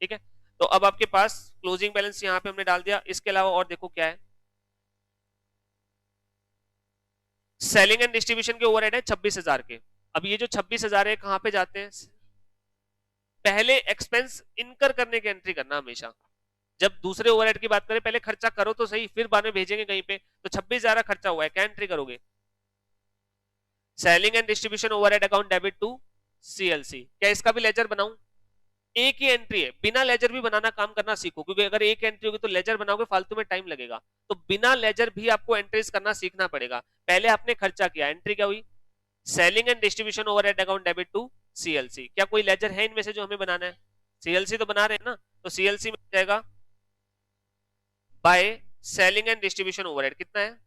Speaker 1: ठीक है, तो अब आपके पास क्लोजिंग बैलेंस यहां पे हमने डाल दिया। इसके अलावा और देखो क्या है, सेलिंग एंड डिस्ट्रीब्यूशन के ओवरहेड है 26,000 के। अब ये जो 26,000 है कहां पे जाते हैं? पहले एक्सपेंस इनकर करने की एंट्री करना हमेशा। जब दूसरे ओवरहेड की बात करें, पहले खर्चा करो तो सही, फिर बाद में भेजेंगे कहीं पे। तो 26,000 खर्चा हुआ है, क्या एंट्री करोगे? Selling and distribution overhead account debit to CLC. क्या इसका भी लेजर बनाऊं? एक ही एंट्री है, बिना लेजर भी बनाना काम करना सीखो, क्योंकि अगर एक एंट्री होगी तो लेजर बनाओगे फालतू में टाइम लगेगा। तो बिना लेजर भी आपको एंट्रीज करना सीखना पड़ेगा। पहले आपने खर्चा किया, एंट्री क्या हुई? Selling and distribution overhead account debit to CLC. क्या कोई लेजर है इनमें से जो हमें बनाना है? सीएलसी तो बना रहे हैं ना, तो सीएलसी में जाएगा by selling and distribution overhead. कितना है?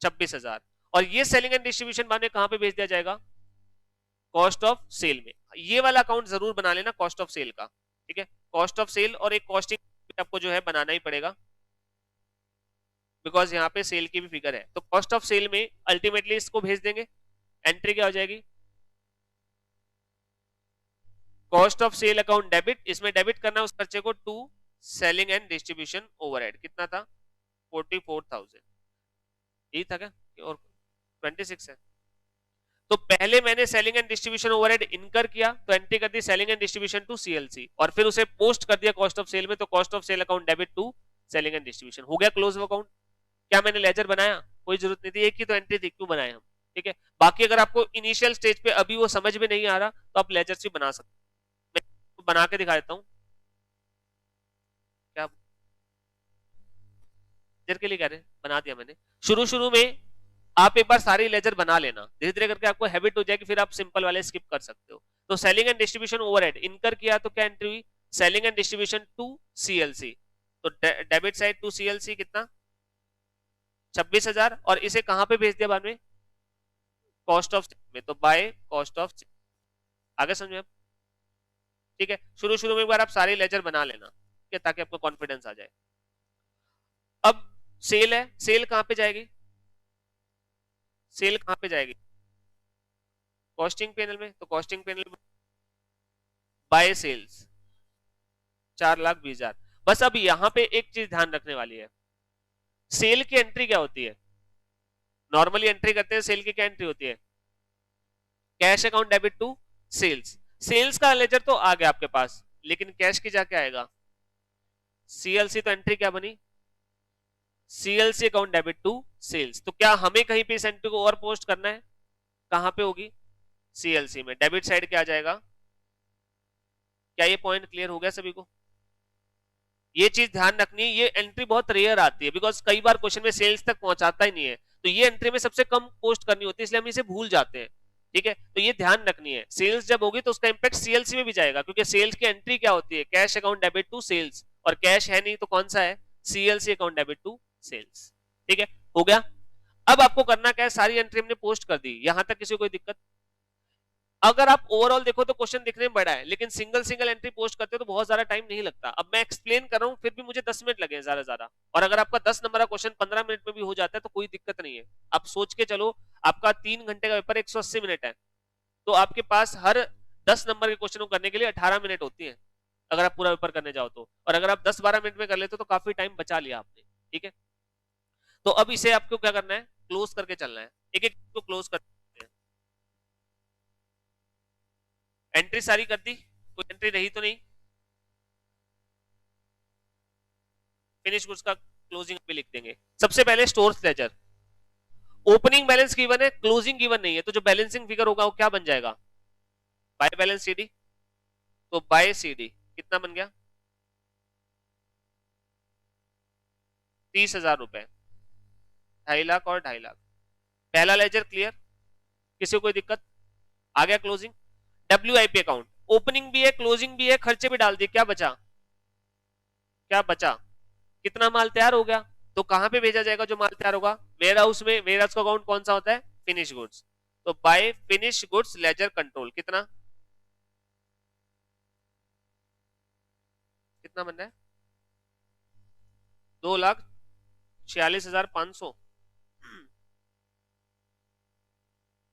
Speaker 1: 26,000। और ये सेलिंग एंड डिस्ट्रीब्यूशन बाद में कहां पे भेज दिया जाएगा? कॉस्ट ऑफ सेल में। ये वाला अकाउंट जरूर बना लेना कॉस्ट ऑफ सेल का, ठीक है? कॉस्ट ऑफ सेल और एक कॉस्टिंग आपको जो है बनाना ही पड़ेगा, बिकॉज यहाँ पे सेल की भी फिगर है। तो कॉस्ट ऑफ सेल में अल्टीमेटली इसको भेज देंगे। एंट्री क्या हो जाएगी? Cost of sale account debit, इसमें डेबिट करना है उस खर्चे को to selling and distribution overhead. कितना था? 44,000। यही था क्या और 26 है? तो पहले मैंने सेलिंग एंड डिस्ट्रीब्यूशन ओवरहेड इनकर किया, तो एंट्री कर दी selling and distribution to CLC, और फिर उसे पोस्ट कर दिया कॉस्ट ऑफ सेल में, तो cost of sale account debit to selling and distribution. हो गया क्लोज अकाउंट। क्या मैंने लेजर बनाया? कोई जरूरत नहीं थी, एक ही तो एंट्री थी, क्यों बनाए हम? ठीक है, बाकी अगर आपको इनिशियल स्टेज पे अभी वो समझ में नहीं आ रहा तो आप लेजर से बना सकते। मैं बना के दिखा देता हूँ। क्या लेजर के लिए कह रहे हैं? बना दिया मैंने। शुरू शुरू में आप एक बार सारी लेजर बना लेना, धीरे धीरे करके आपको हैबिट हो जाएगी, फिर आप सिंपल वाले स्किप कर सकते हो। तो सेलिंग एंड डिस्ट्रीब्यूशन ओवरहेड इनकर किया, तो क्या एंट्री हुई? Selling and distribution to CLC. तो डेबिट साइड टू सीएलसी कितना? 26,000। और इसे कहां पे भेज दिया बाद में? कॉस्ट ऑफ में। तो बाय कॉस्ट ऑफ। आगे समझे आप? ठीक है, शुरू शुरू में एक बार आप सारी लेजर बना लेना, ठीक है, ताकि आपको कॉन्फिडेंस आ जाए। अब सेल है, सेल कहां पे जाएगी? सेल कहां पे जाएगी? कॉस्टिंग पैनल में। तो कॉस्टिंग पैनल में बाय सेल्स 4,20,000। बस अब यहां पे एक चीज ध्यान रखने वाली है, सेल की एंट्री क्या होती है? नॉर्मली एंट्री करते हैं, सेल की क्या एंट्री होती है? Cash account debit to sales. Sales का लेजर तो आ गया आपके पास, लेकिन कैश की जाके आएगा सीएलसी। तो एंट्री क्या बनी? CLC account debit to sales. तो क्या हमें कहीं पे इस एंट्री को और पोस्ट करना है? कहां पे होगी? सीएलसी में। डेबिट साइड क्या आ जाएगा? क्या ये पॉइंट क्लियर हो गया सभी को? ये चीज ध्यान रखनी है, ये एंट्री बहुत रेयर आती है, बिकॉज कई बार क्वेश्चन में सेल्स तक पहुंचाता ही नहीं है, तो ये एंट्री में सबसे कम पोस्ट करनी होती है, इसलिए हम इसे भूल जाते हैं। ठीक है, तो ये ध्यान रखनी है, सेल्स जब होगी तो उसका इंपैक्ट सीएलसी में भी जाएगा, क्योंकि सेल्स की एंट्री क्या होती है? Cash account debit to sales, और कैश है नहीं तो कौन सा है? CLC account debit to sales. ठीक है, हो गया। अब आपको करना क्या है? सारी एंट्री हमने पोस्ट कर दी, यहां तक किसी को कोई दिक्कत? अगर आप ओवरऑल देखो तो क्वेश्चन दिखने में बड़ा है, लेकिन सिंगल सिंगल एंट्री पोस्ट करते हो तो बहुत ज्यादा टाइम नहीं लगता। अब मैं एक्सप्लेन कर रहा हूं, फिर भी मुझे 10 मिनट लगे ज्यादा ज्यादा, और अगर आपका 10 नंबर का क्वेश्चन 15 मिनट में भी हो जाता है तो कोई दिक्कत नहीं है। आप सोच के चलो, आपका 3 घंटे का पेपर 180 मिनट है, तो आपके पास हर 10 नंबर के क्वेश्चन को करने के लिए 18 मिनट होती है, अगर आप पूरा पेपर करने जाओ तो। और अगर आप 10-12 मिनट में कर लेते हो तो काफी टाइम बचा लिया आपने। ठीक है, तो अब इसे आपको क्या करना है? क्लोज करके चलना है, एक एक को क्लोज कर। एंट्री सारी कर दी, कोई एंट्री रही तो नहीं? फिनिश गुड्स का क्लोजिंग भी लिख देंगे। सबसे पहले stores ledger, opening balance given है, क्लोजिंग गिवन नहीं है, तो जो बैलेंसिंग फिगर होगा वो क्या बन जाएगा? By balance CD. तो बाय सीडी कितना बन गया? 30,000 रुपए, 2.5 लाख और 2.5 लाख। पहला लेजर क्लियर, किसी को कोई दिक्कत? आ गया क्लोजिंग। डब्ल्यूआईपी अकाउंट, ओपनिंग भी है क्लोजिंग भी है, खर्चे भी डाल दिए, क्या बचा? क्या बचा? कितना माल तैयार हो गया? तो कहां पे भेजा जाएगा जो माल तैयार होगा? वेयर हाउस में। वेयर हाउस का अकाउंट कौन सा होता है? Finish goods. तो by finish goods ledger control कितना? कितना बन रहा है? 2,46,500।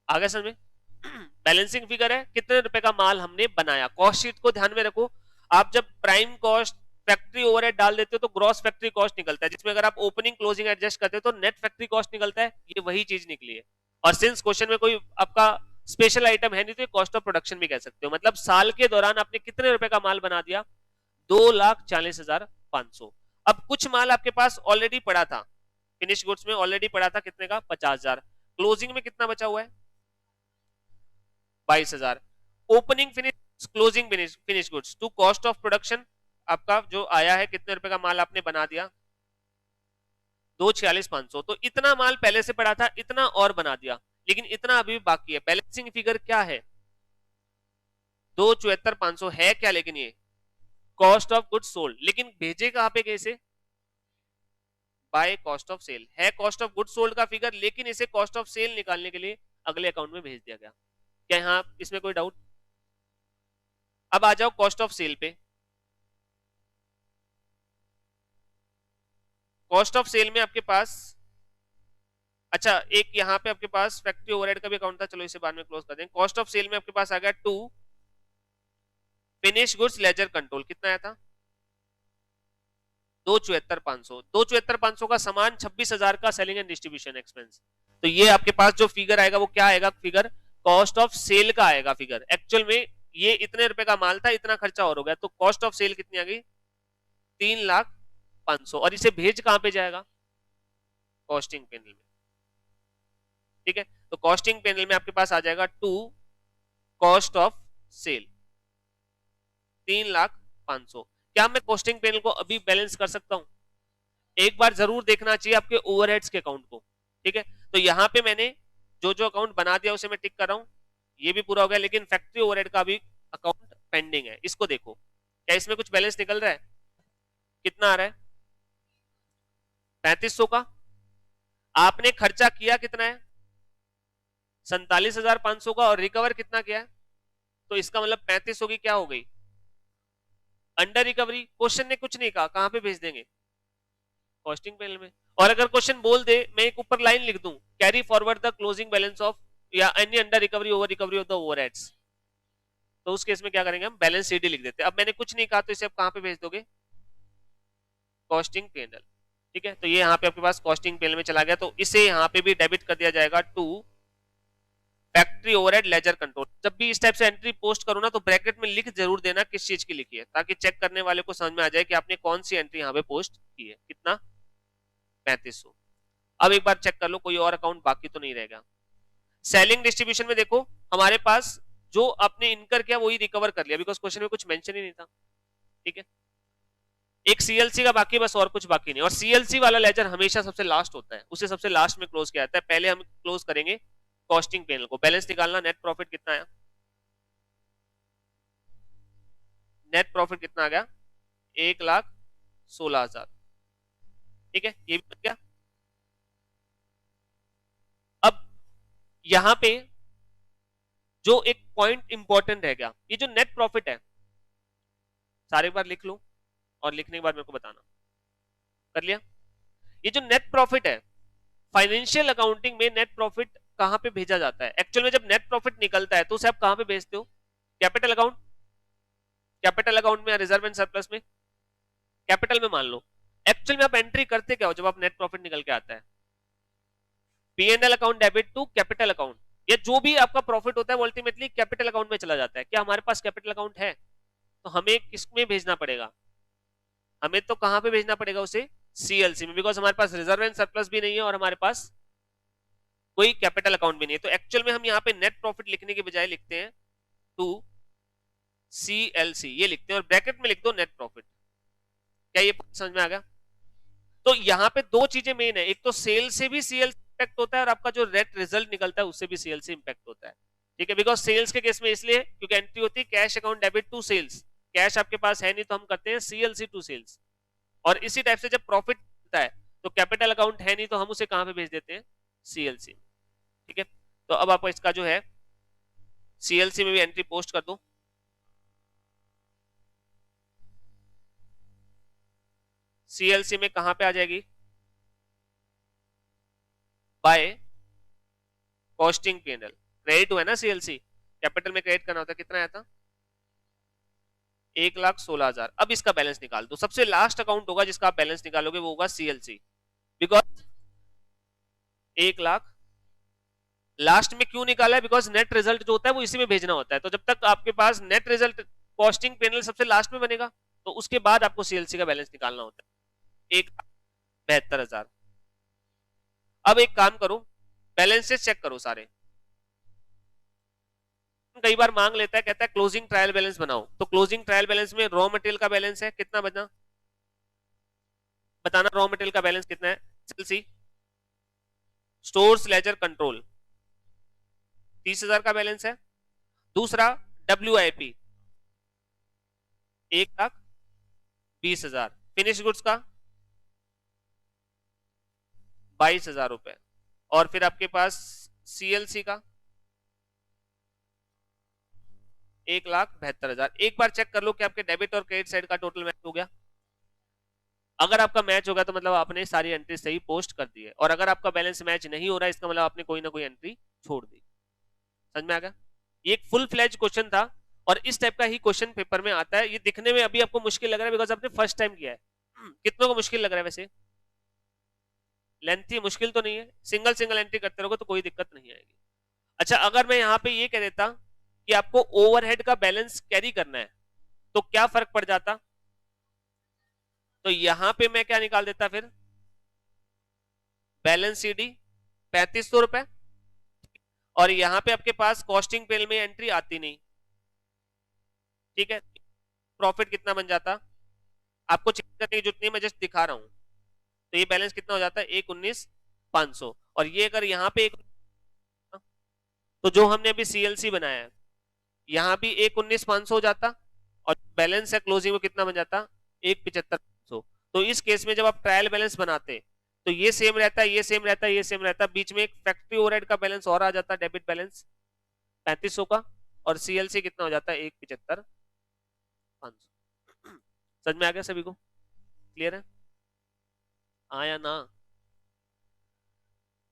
Speaker 1: आगे समझ में? बैलेंसिंग फिगर है, कितने रुपए का माल हमने बनाया। कॉस्ट शीट को ध्यान में रखो, आप जब प्राइम कॉस्ट फैक्ट्री ओवरहेड डाल देते हो तो ग्रॉस फैक्ट्री कॉस्ट निकलता है, जिसमें अगर आप ओपनिंग क्लोजिंग एडजस्ट करते हो तो नेट फैक्ट्री कॉस्ट निकलता है, ये वही चीज निकली है। और सिंस क्वेश्चन में कोई आपका स्पेशल आइटम है नहीं तो कॉस्ट ऑफ प्रोडक्शन भी कह सकते हो, मतलब साल के दौरान आपने कितने रुपए का माल बना दिया, 2,40,500। अब कुछ माल आपके पास ऑलरेडी पड़ा था, फिनिश गुड्स में ऑलरेडी पड़ा था कितने का, 50,000। क्लोजिंग में कितना बचा हुआ है, 22,000। Opening finish closing finish goods to cost of production आपका जो आया है, कितने रुपए का माल आपने बना दिया, 2,46,500। तो इतना माल पहले से पड़ा था, इतना और बना दिया, लेकिन इतना अभी भी बाकी है। बैलेंसिंग फिगर क्या है, 2,74,500 है क्या, लेकिन ये कॉस्ट ऑफ गुड्स सोल्ड, लेकिन भेजे कहां पे कैसे, बाय कॉस्ट ऑफ सेल है, कॉस्ट ऑफ गुड्स सोल्ड का फिगर, लेकिन इसे कॉस्ट ऑफ सेल निकालने के लिए अगले अकाउंट में भेज दिया गया। क्या यहां इसमें कोई डाउट? अब आ जाओ कॉस्ट ऑफ सेल पे। कॉस्ट ऑफ सेल में आपके पास, अच्छा एक यहां पे आपके पास फैक्ट्री ओवरहेड का भी अकाउंट था, चलो इसे बाद में क्लोज कर देंगे। कॉस्ट ऑफ सेल में आपके पास आ गया 2 फिनिश गुड्स लेजर कंट्रोल, कितना आया था, 2,74,500। 2,74,500 का सामान 26,000 का सेलिंग एंड डिस्ट्रीब्यूशन एक्सपेंस। तो ये आपके पास जो फिगर आएगा वो क्या आएगा, फिगर कॉस्ट ऑफ सेल का आएगा फिगर। एक्चुअल में ये इतने रुपए का माल था, इतना खर्चा और हो गया, तो कॉस्ट ऑफ सेल कितनी आ गई, 3,05,000। और इसे भेज कहां पे जाएगा, कॉस्टिंग पैनल में। ठीक है, तो कॉस्टिंग पैनल में आपके पास आ जाएगा 2 कॉस्ट ऑफ सेल 3,05,000। क्या मैं कॉस्टिंग पैनल को अभी बैलेंस कर सकता हूं, एक बार जरूर देखना चाहिए आपके ओवरहेड्स के अकाउंट को। ठीक है, तो यहां पे मैंने जो जो अकाउंट बना दिया उसे मैं टिक कर रहा हूं, ये भी पूरा हो गया, लेकिन फैक्ट्री ओवरहेड का भी अकाउंट पेंडिंग है। इसको देखो, क्या इसमें कुछ बैलेंस निकल रहा है, कितना आ रहा है, 3500 का। आपने खर्चा किया कितना है, 47,500 का, और रिकवर कितना किया है, तो इसका मतलब 3500 की क्या हो गई, अंडर रिकवरी। क्वेश्चन ने कुछ नहीं कहा, कहां पे भेज देंगे, कॉस्टिंग पैनल में। और अगर क्वेश्चन बोल दे, मैं एक ऊपर लाइन लिख दूं, carry forward the closing balance of या any under recovery over recovery of the overheads, तो उस केस में क्या करेंगे हम, बैलेंस शीट लिख देते हैं। अब मैंने कुछ नहीं कहा तो इसे आप कहां पे भेज दोगे, कॉस्टिंग पैनल। ठीक है, तो ये यहाँ पे आपके पास कॉस्टिंग पैनल में चला गया, तो इसे यहाँ पे भी डेबिट कर दिया जाएगा to factory overhead ledger control. जब भी इस टाइप से एंट्री पोस्ट करो ना, तो ब्रैकेट में लिख जरूर देना किस चीज की लिखी है, ताकि चेक करने वाले को समझ में आ जाए कि आपने कौन सी एंट्री यहाँ पे पोस्ट की है। कितना, 3500। अब एक बार चेक कर लो कोई और अकाउंट बाकी तो नहीं रहेगा। सेलिंग डिस्ट्रीब्यूशन में देखो, हमारे पास जो आपने इनकर किया वही रिकवर कर लिया, बिकॉज क्वेश्चन में कुछ मेंशन ही नहीं था। ठीक है, एक सीएलसी का बाकी, बस और कुछ बाकी नहीं। और सीएलसी वाला लेजर हमेशा सबसे लास्ट होता है, उसे सबसे लास्ट में क्लोज किया जाता है। पहले हम क्लोज करेंगे कॉस्टिंग पैनल को। बैलेंस निकालना, नेट प्रॉफिट कितना आया, नेट प्रॉफिट कितना आ गया, 1,16,000। ठीक है, ये भी बन गया। अब यहां पे जो एक पॉइंट इंपॉर्टेंट रह गया, ये जो नेट प्रॉफिट है, सारे बार लिख लो और लिखने के बाद मेरे को बताना। कर लिया, ये जो नेट प्रॉफिट है, फाइनेंशियल अकाउंटिंग में नेट प्रॉफिट कहां पे भेजा जाता है। एक्चुअल में जब नेट प्रॉफिट निकलता है तो उसे आप कहां पे भेजते हो, कैपिटल अकाउंट, कैपिटल अकाउंट में या रिजर्व एंड सरप्लस में, कैपिटल में मान लो। एक्चुअल में आप एंट्री करते क्या हो जब आप नेट प्रॉफिट निकल के आता है, P&L account debit to capital account. ये जो भी आपका प्रॉफिट होता है वो अल्टीमेटली कैपिटल अकाउंट में चला जाता है। क्या हमारे पास कैपिटल अकाउंट है, तो हमें किसमें भेजना पड़ेगा, हमें तो कहां पे भेजना पड़ेगा उसे, सीएलसी में, बिकॉज हमारे पास रिजर्व एंड सरप्लस भी नहीं है और हमारे पास कोई कैपिटल अकाउंट भी नहीं है। तो एक्चुअल में हम यहाँ पे नेट प्रॉफिट लिखने के बजाय लिखते हैं टू सीएलसी, ये लिखते हैं और ब्रैकेट में लिख दो नेट प्रॉफिट। क्या ये समझ में आ गया? तो यहाँ पे दो चीजें मेन है, एक तो सेल से भी सीएल इंपैक्ट होता है और आपका जो नेट रिजल्ट निकलता है उससे भी सेल से इंपैक्ट होता है। ठीक है, बिकॉज सेल्स के केस में इसलिए क्योंकि एंट्री होती है cash account debit to sales, cash आपके पास है नहीं तो हम करते हैं सीएलसी टू सेल्स। और इसी टाइप से जब प्रॉफिट होता है तो कैपिटल अकाउंट है नहीं तो हम उसे कहां पे भेज देते हैं, सीएलसी। ठीक है, तो अब आप इसका जो है सीएलसी में भी एंट्री पोस्ट कर दो। सीएलसी में कहां पे आ जाएगी, बाय कॉस्टिंग पैनल क्रेडिट हुआ है ना सीएलसी, कैपिटल में क्रेडिट करना होता है, कितना आया था 1,16,000। अब इसका बैलेंस निकाल दो, सबसे लास्ट अकाउंट होगा जिसका आप बैलेंस निकालोगे वो होगा सीएलसी, बिकॉज 1,00,000 लास्ट में क्यों निकाला है, बिकॉज नेट रिजल्ट जो होता है वो इसी में भेजना होता है, तो जब तक आपके पास नेट रिजल्ट कॉस्टिंग पैनल सबसे लास्ट में बनेगा तो उसके बाद आपको सीएलसी का बैलेंस निकालना होता है 1,72,000। अब एक काम करो, बैलेंसेस चेक करो सारे। कई बार मांग लेता है, कहता है क्लोजिंग ट्रायल बैलेंस बनाओ, तो क्लोजिंग ट्रायल बैलेंस में रॉ मटेरियल का बैलेंस है कितना, बताना रॉ मटेरियल का बैलेंस कितना है, सीएलसी स्टोर्स लेजर कंट्रोल 30,000 का बैलेंस है। दूसरा WIP 1,20,000, फिनिश गुड्स का 22,000 रुपए, और फिर आपके पास सीएलसी का 1,72,000। एक बार चेक कर लो कि आपके डेबिट और क्रेडिट साइड का टोटल मैच हो गया। अगर आपका मैच होगा तो मतलब आपने सारी एंट्री सही पोस्ट कर दी है, और अगर आपका बैलेंस मैच नहीं हो रहा है इसका मतलब आपने कोई ना कोई एंट्री छोड़ दी। समझ में आ गया? ये एक फुल फ्लैज क्वेश्चन था, और इस टाइप का ही क्वेश्चन पेपर में आता है। ये दिखने में अभी आपको मुश्किल लग रहा है बिकॉज आपने फर्स्ट टाइम किया है। कितनों को मुश्किल लग रहा है वैसे? लेंथी मुश्किल तो नहीं है, सिंगल सिंगल एंट्री करते रहोगे तो कोई दिक्कत नहीं आएगी। अच्छा, अगर मैं यहाँ पे ये कह देता कि आपको ओवरहेड का बैलेंस कैरी करना है तो क्या फर्क पड़ जाता? तो यहां पे मैं क्या निकाल देता फिर, बैलेंस सीडी 3,500 रुपए, और यहां पे आपके पास कॉस्टिंग पेल में एंट्री आती नहीं, ठीक है। प्रॉफिट कितना बन जाता आपको चेक करने की जरूरत नहीं, मैं जस्ट दिखा रहा हूं। तो ये बैलेंस कितना हो जाता है 1,19,500, और ये अगर यहाँ पे तो जो हमने अभी सीएलसी बनाया है यहाँ भी 1,19,500 हो जाता, और बैलेंस है क्लोजिंग में कितना बन जाता 1,75,500। तो इस केस में जब आप ट्रायल बैलेंस बनाते तो ये सेम रहता है, ये सेम रहता है, ये सेम रहता है, बीच में एक फैक्ट्री ओवरहेड का बैलेंस और आ जाता है, डेबिट बैलेंस 3,500 का, और सीएलसी कितना हो जाता है 1,75,500। समझ में आ गया सभी को? क्लियर है? आया ना?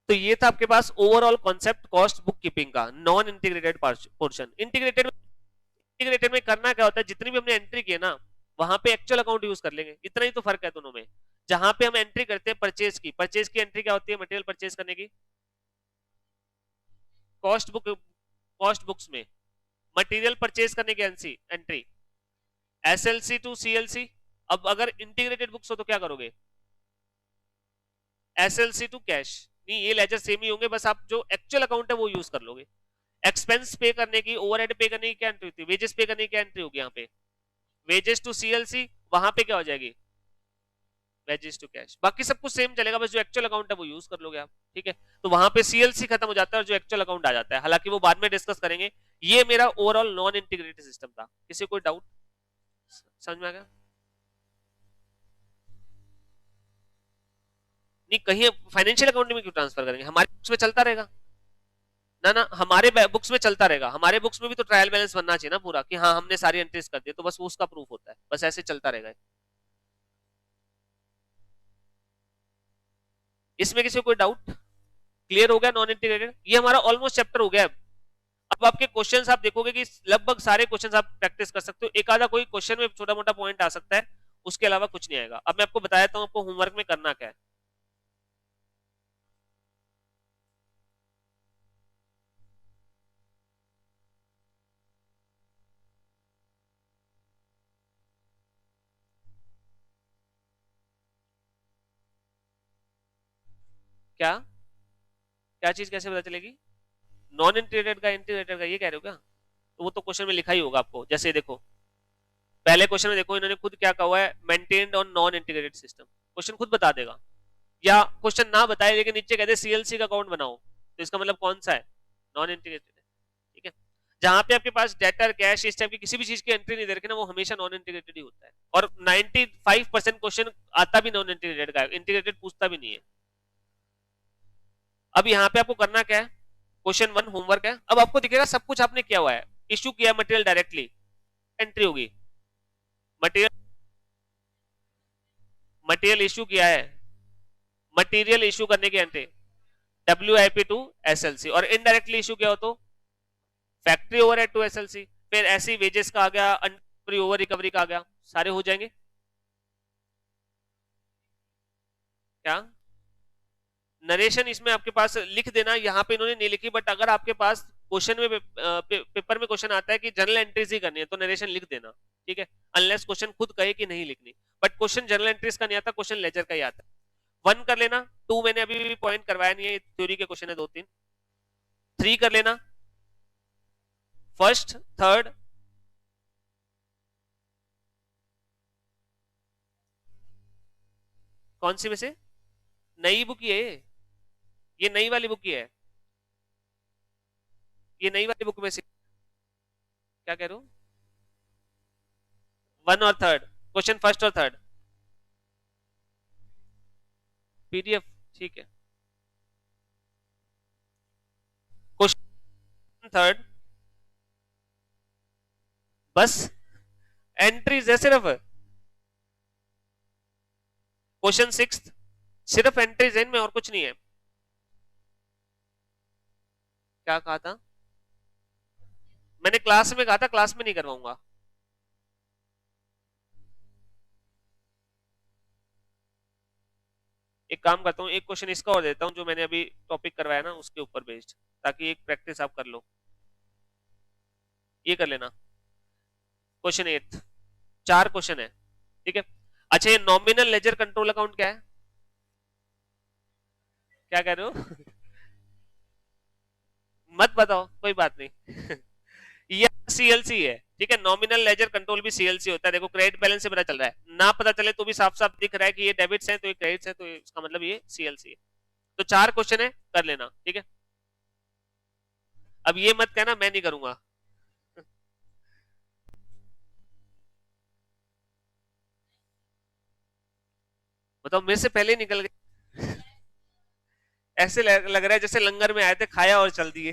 Speaker 1: तो ये था आपके पास overall concept cost book keeping का, नॉन इंटीग्रेटेड पोर्शन। इंटीग्रेटेड में करना क्या होता है, जितनी भी हमने एंट्री की है ना वहां पे एक्चुअल अकाउंट यूज कर लेंगे, इतना ही तो फर्क है दोनों में। जहां पे हम एंट्री करते हैं परचेज की एंट्री क्या होती है, मटेरियल परचेज करने की, कॉस्ट बुक्स में मटेरियल परचेज करने की एंट्री एसएलसी टू सीएलसी। अब अगर इंटीग्रेटेड बुक्स हो तो क्या करोगे, एसएलसी टू कैश, नहीं ये लेजर सेम ही होंगे, बस आप जो एक्चुअल अकाउंट है वो यूज कर लोगे। एक्सपेंस पे करने की, ओवरहेड पे करने की क्या एंट्री होती है, वेजेस पे करने की क्या एंट्री होगी, यहाँ पे वेजेस टू सीएलसी, वहां पे क्या हो जाएगी वेजेस टू कैश। बाकी सब कुछ सेम चलेगा, बस जो एक्चुअल अकाउंट है वो यूज कर लोगे आप, ठीक है। तो वहां पे सीएलसी खत्म हो जाता है और जो एक्चुअल अकाउंट आ जाता है, हालांकि वो बाद में डिस्कस करेंगे। ये मेरा ओवरऑल नॉन इंटीग्रेटेड सिस्टम था। किसी कोई डाउट? समझ में आ गया? नहीं, कहीं फाइनेंशियल अकाउंट में क्यों ट्रांसफर करेंगे, हमारे बुक्स में चलता रहेगा ना। ना, हमारे बुक्स में चलता रहेगा, हमारे बुक्स में भी तो ट्रायल बैलेंस बनना चाहिए ना पूरा, कि हाँ हमने सारी एंट्रीज कर दी, तो बस वो उसका प्रूफ होता है, बस ऐसे चलता रहेगा। इसमें किसी को कोई डाउट? क्लियर हो गया नॉन इंटीग्रेटेड? ये हमारा ऑलमोस्ट चैप्टर हो गया। अब आपके क्वेश्चंस आप देखोगे कि लगभग सारे क्वेश्चंस आप प्रैक्टिस कर सकते हो, एक आधा कोई क्वेश्चन में छोटा मोटा पॉइंट आ सकता है, उसके अलावा कुछ नहीं आएगा। अब मैं आपको बता देता हूँ आपको होमवर्क में करना क्या है। क्या क्या चीज कैसे पता चलेगी, नॉन इंटीग्रेटेड का इंटीग्रेटेड का, ये कह रहे हो क्या? तो वो तो क्वेश्चन में लिखा ही होगा आपको। जैसे देखो पहले क्वेश्चन में देखो इन्होंने खुद क्या कहा हुआ है, maintained on non integrated system, question खुद बता देगा, या क्वेश्चन ना बताए लेकिन नीचे कहते सीएलसी का अकाउंट बनाओ, तो इसका मतलब कौन सा है, नॉन इंटीग्रेटेड है, ठीक है। जहां पे आपके पास डेटर कैश इस टाइप की किसी भी चीज की एंट्री नहीं दे रखी ना, वो हमेशा नॉन इंटीग्रेटेड ही होता है, और 95% क्वेश्चन आता भी नॉन इंटीग्रेटेड का है, इंटीग्रेटेड पूछता भी नहीं है। अब यहाँ पे आपको करना क्या है, क्वेश्चन 1 होमवर्क है। अब आपको दिखेगा सब कुछ आपने किया हुआ है, इश्यू किया मटेरियल डायरेक्टली, एंट्री होगी, मटेरियल इश्यू किया है, मटेरियल इश्यू करने की एंट्री WIP टू SLC, और इनडायरेक्टली इश्यू किया हो तो फैक्ट्री ओवरहेड टू एसएलसी, फिर ऐसी वेजेस का आ गया, अंडर ओवर रिकवरी का आ गया, सारे हो जाएंगे क्या? नरेशन इसमें आपके पास लिख देना, यहाँ पे इन्होंने नहीं लिखी, बट अगर आपके पास क्वेश्चन में पेपर में क्वेश्चन आता है कि जनरल एंट्रीज ही करनी है तो नरेशन लिख देना, ठीक है, अनलेस क्वेश्चन खुद कहे कि नहीं लिखनी। बट क्वेश्चन जनरल एंट्रीज का नहीं आता, क्वेश्चन लेजर का ही आता है। 1 कर लेना, 2 मैंने अभी भी पॉइंट करवाया नहीं है, थ्योरी के क्वेश्चन है 2-3। 3 कर लेना, फर्स्ट थर्ड, कौन सी में से? नई बुक ये नई वाली बुक ही है, ये नई वाली बुक में से क्या कह रहे हो? 1 और थर्ड क्वेश्चन, फर्स्ट और थर्ड पीडीएफ, ठीक है। क्वेश्चन थर्ड बस एंट्रीज है सिर्फ, क्वेश्चन 6 सिर्फ एंट्रीज है इनमें और कुछ नहीं है। क्या कहा था मैंने? क्लास में कहा था, क्लास में नहीं करवाऊंगा। एक काम करता हूँ, एक क्वेश्चन इसका और देता हूँ जो मैंने अभी टॉपिक करवाया ना उसके ऊपर बेस्ड, ताकि एक प्रैक्टिस आप कर लो। ये कर लेना, क्वेश्चन 8, 4 क्वेश्चन है, ठीक है। अच्छा, ये नॉमिनल लेजर कंट्रोल अकाउंट क्या है? क्या कह रहे हो? मत बताओ, कोई बात नहीं। ये सीएलसी है, ठीक है। नॉमिनल लेजर कंट्रोल भी सीएलसी होता है, देखो क्रेडिट बैलेंस से पता चल रहा है, ना पता चले तो भी साफ साफ दिख रहा है कि ये डेबिट्स है तो ये क्रेडिट्स है, तो इसका मतलब ये सीएलसी है। तो 4 क्वेश्चन है, कर लेना, ठीक है। अब ये मत कहना मैं नहीं करूंगा। बताओ, मेरे से पहले ही निकल गए। ऐसे लग रहा है जैसे लंगर में आए थे, खाया और चल दिए।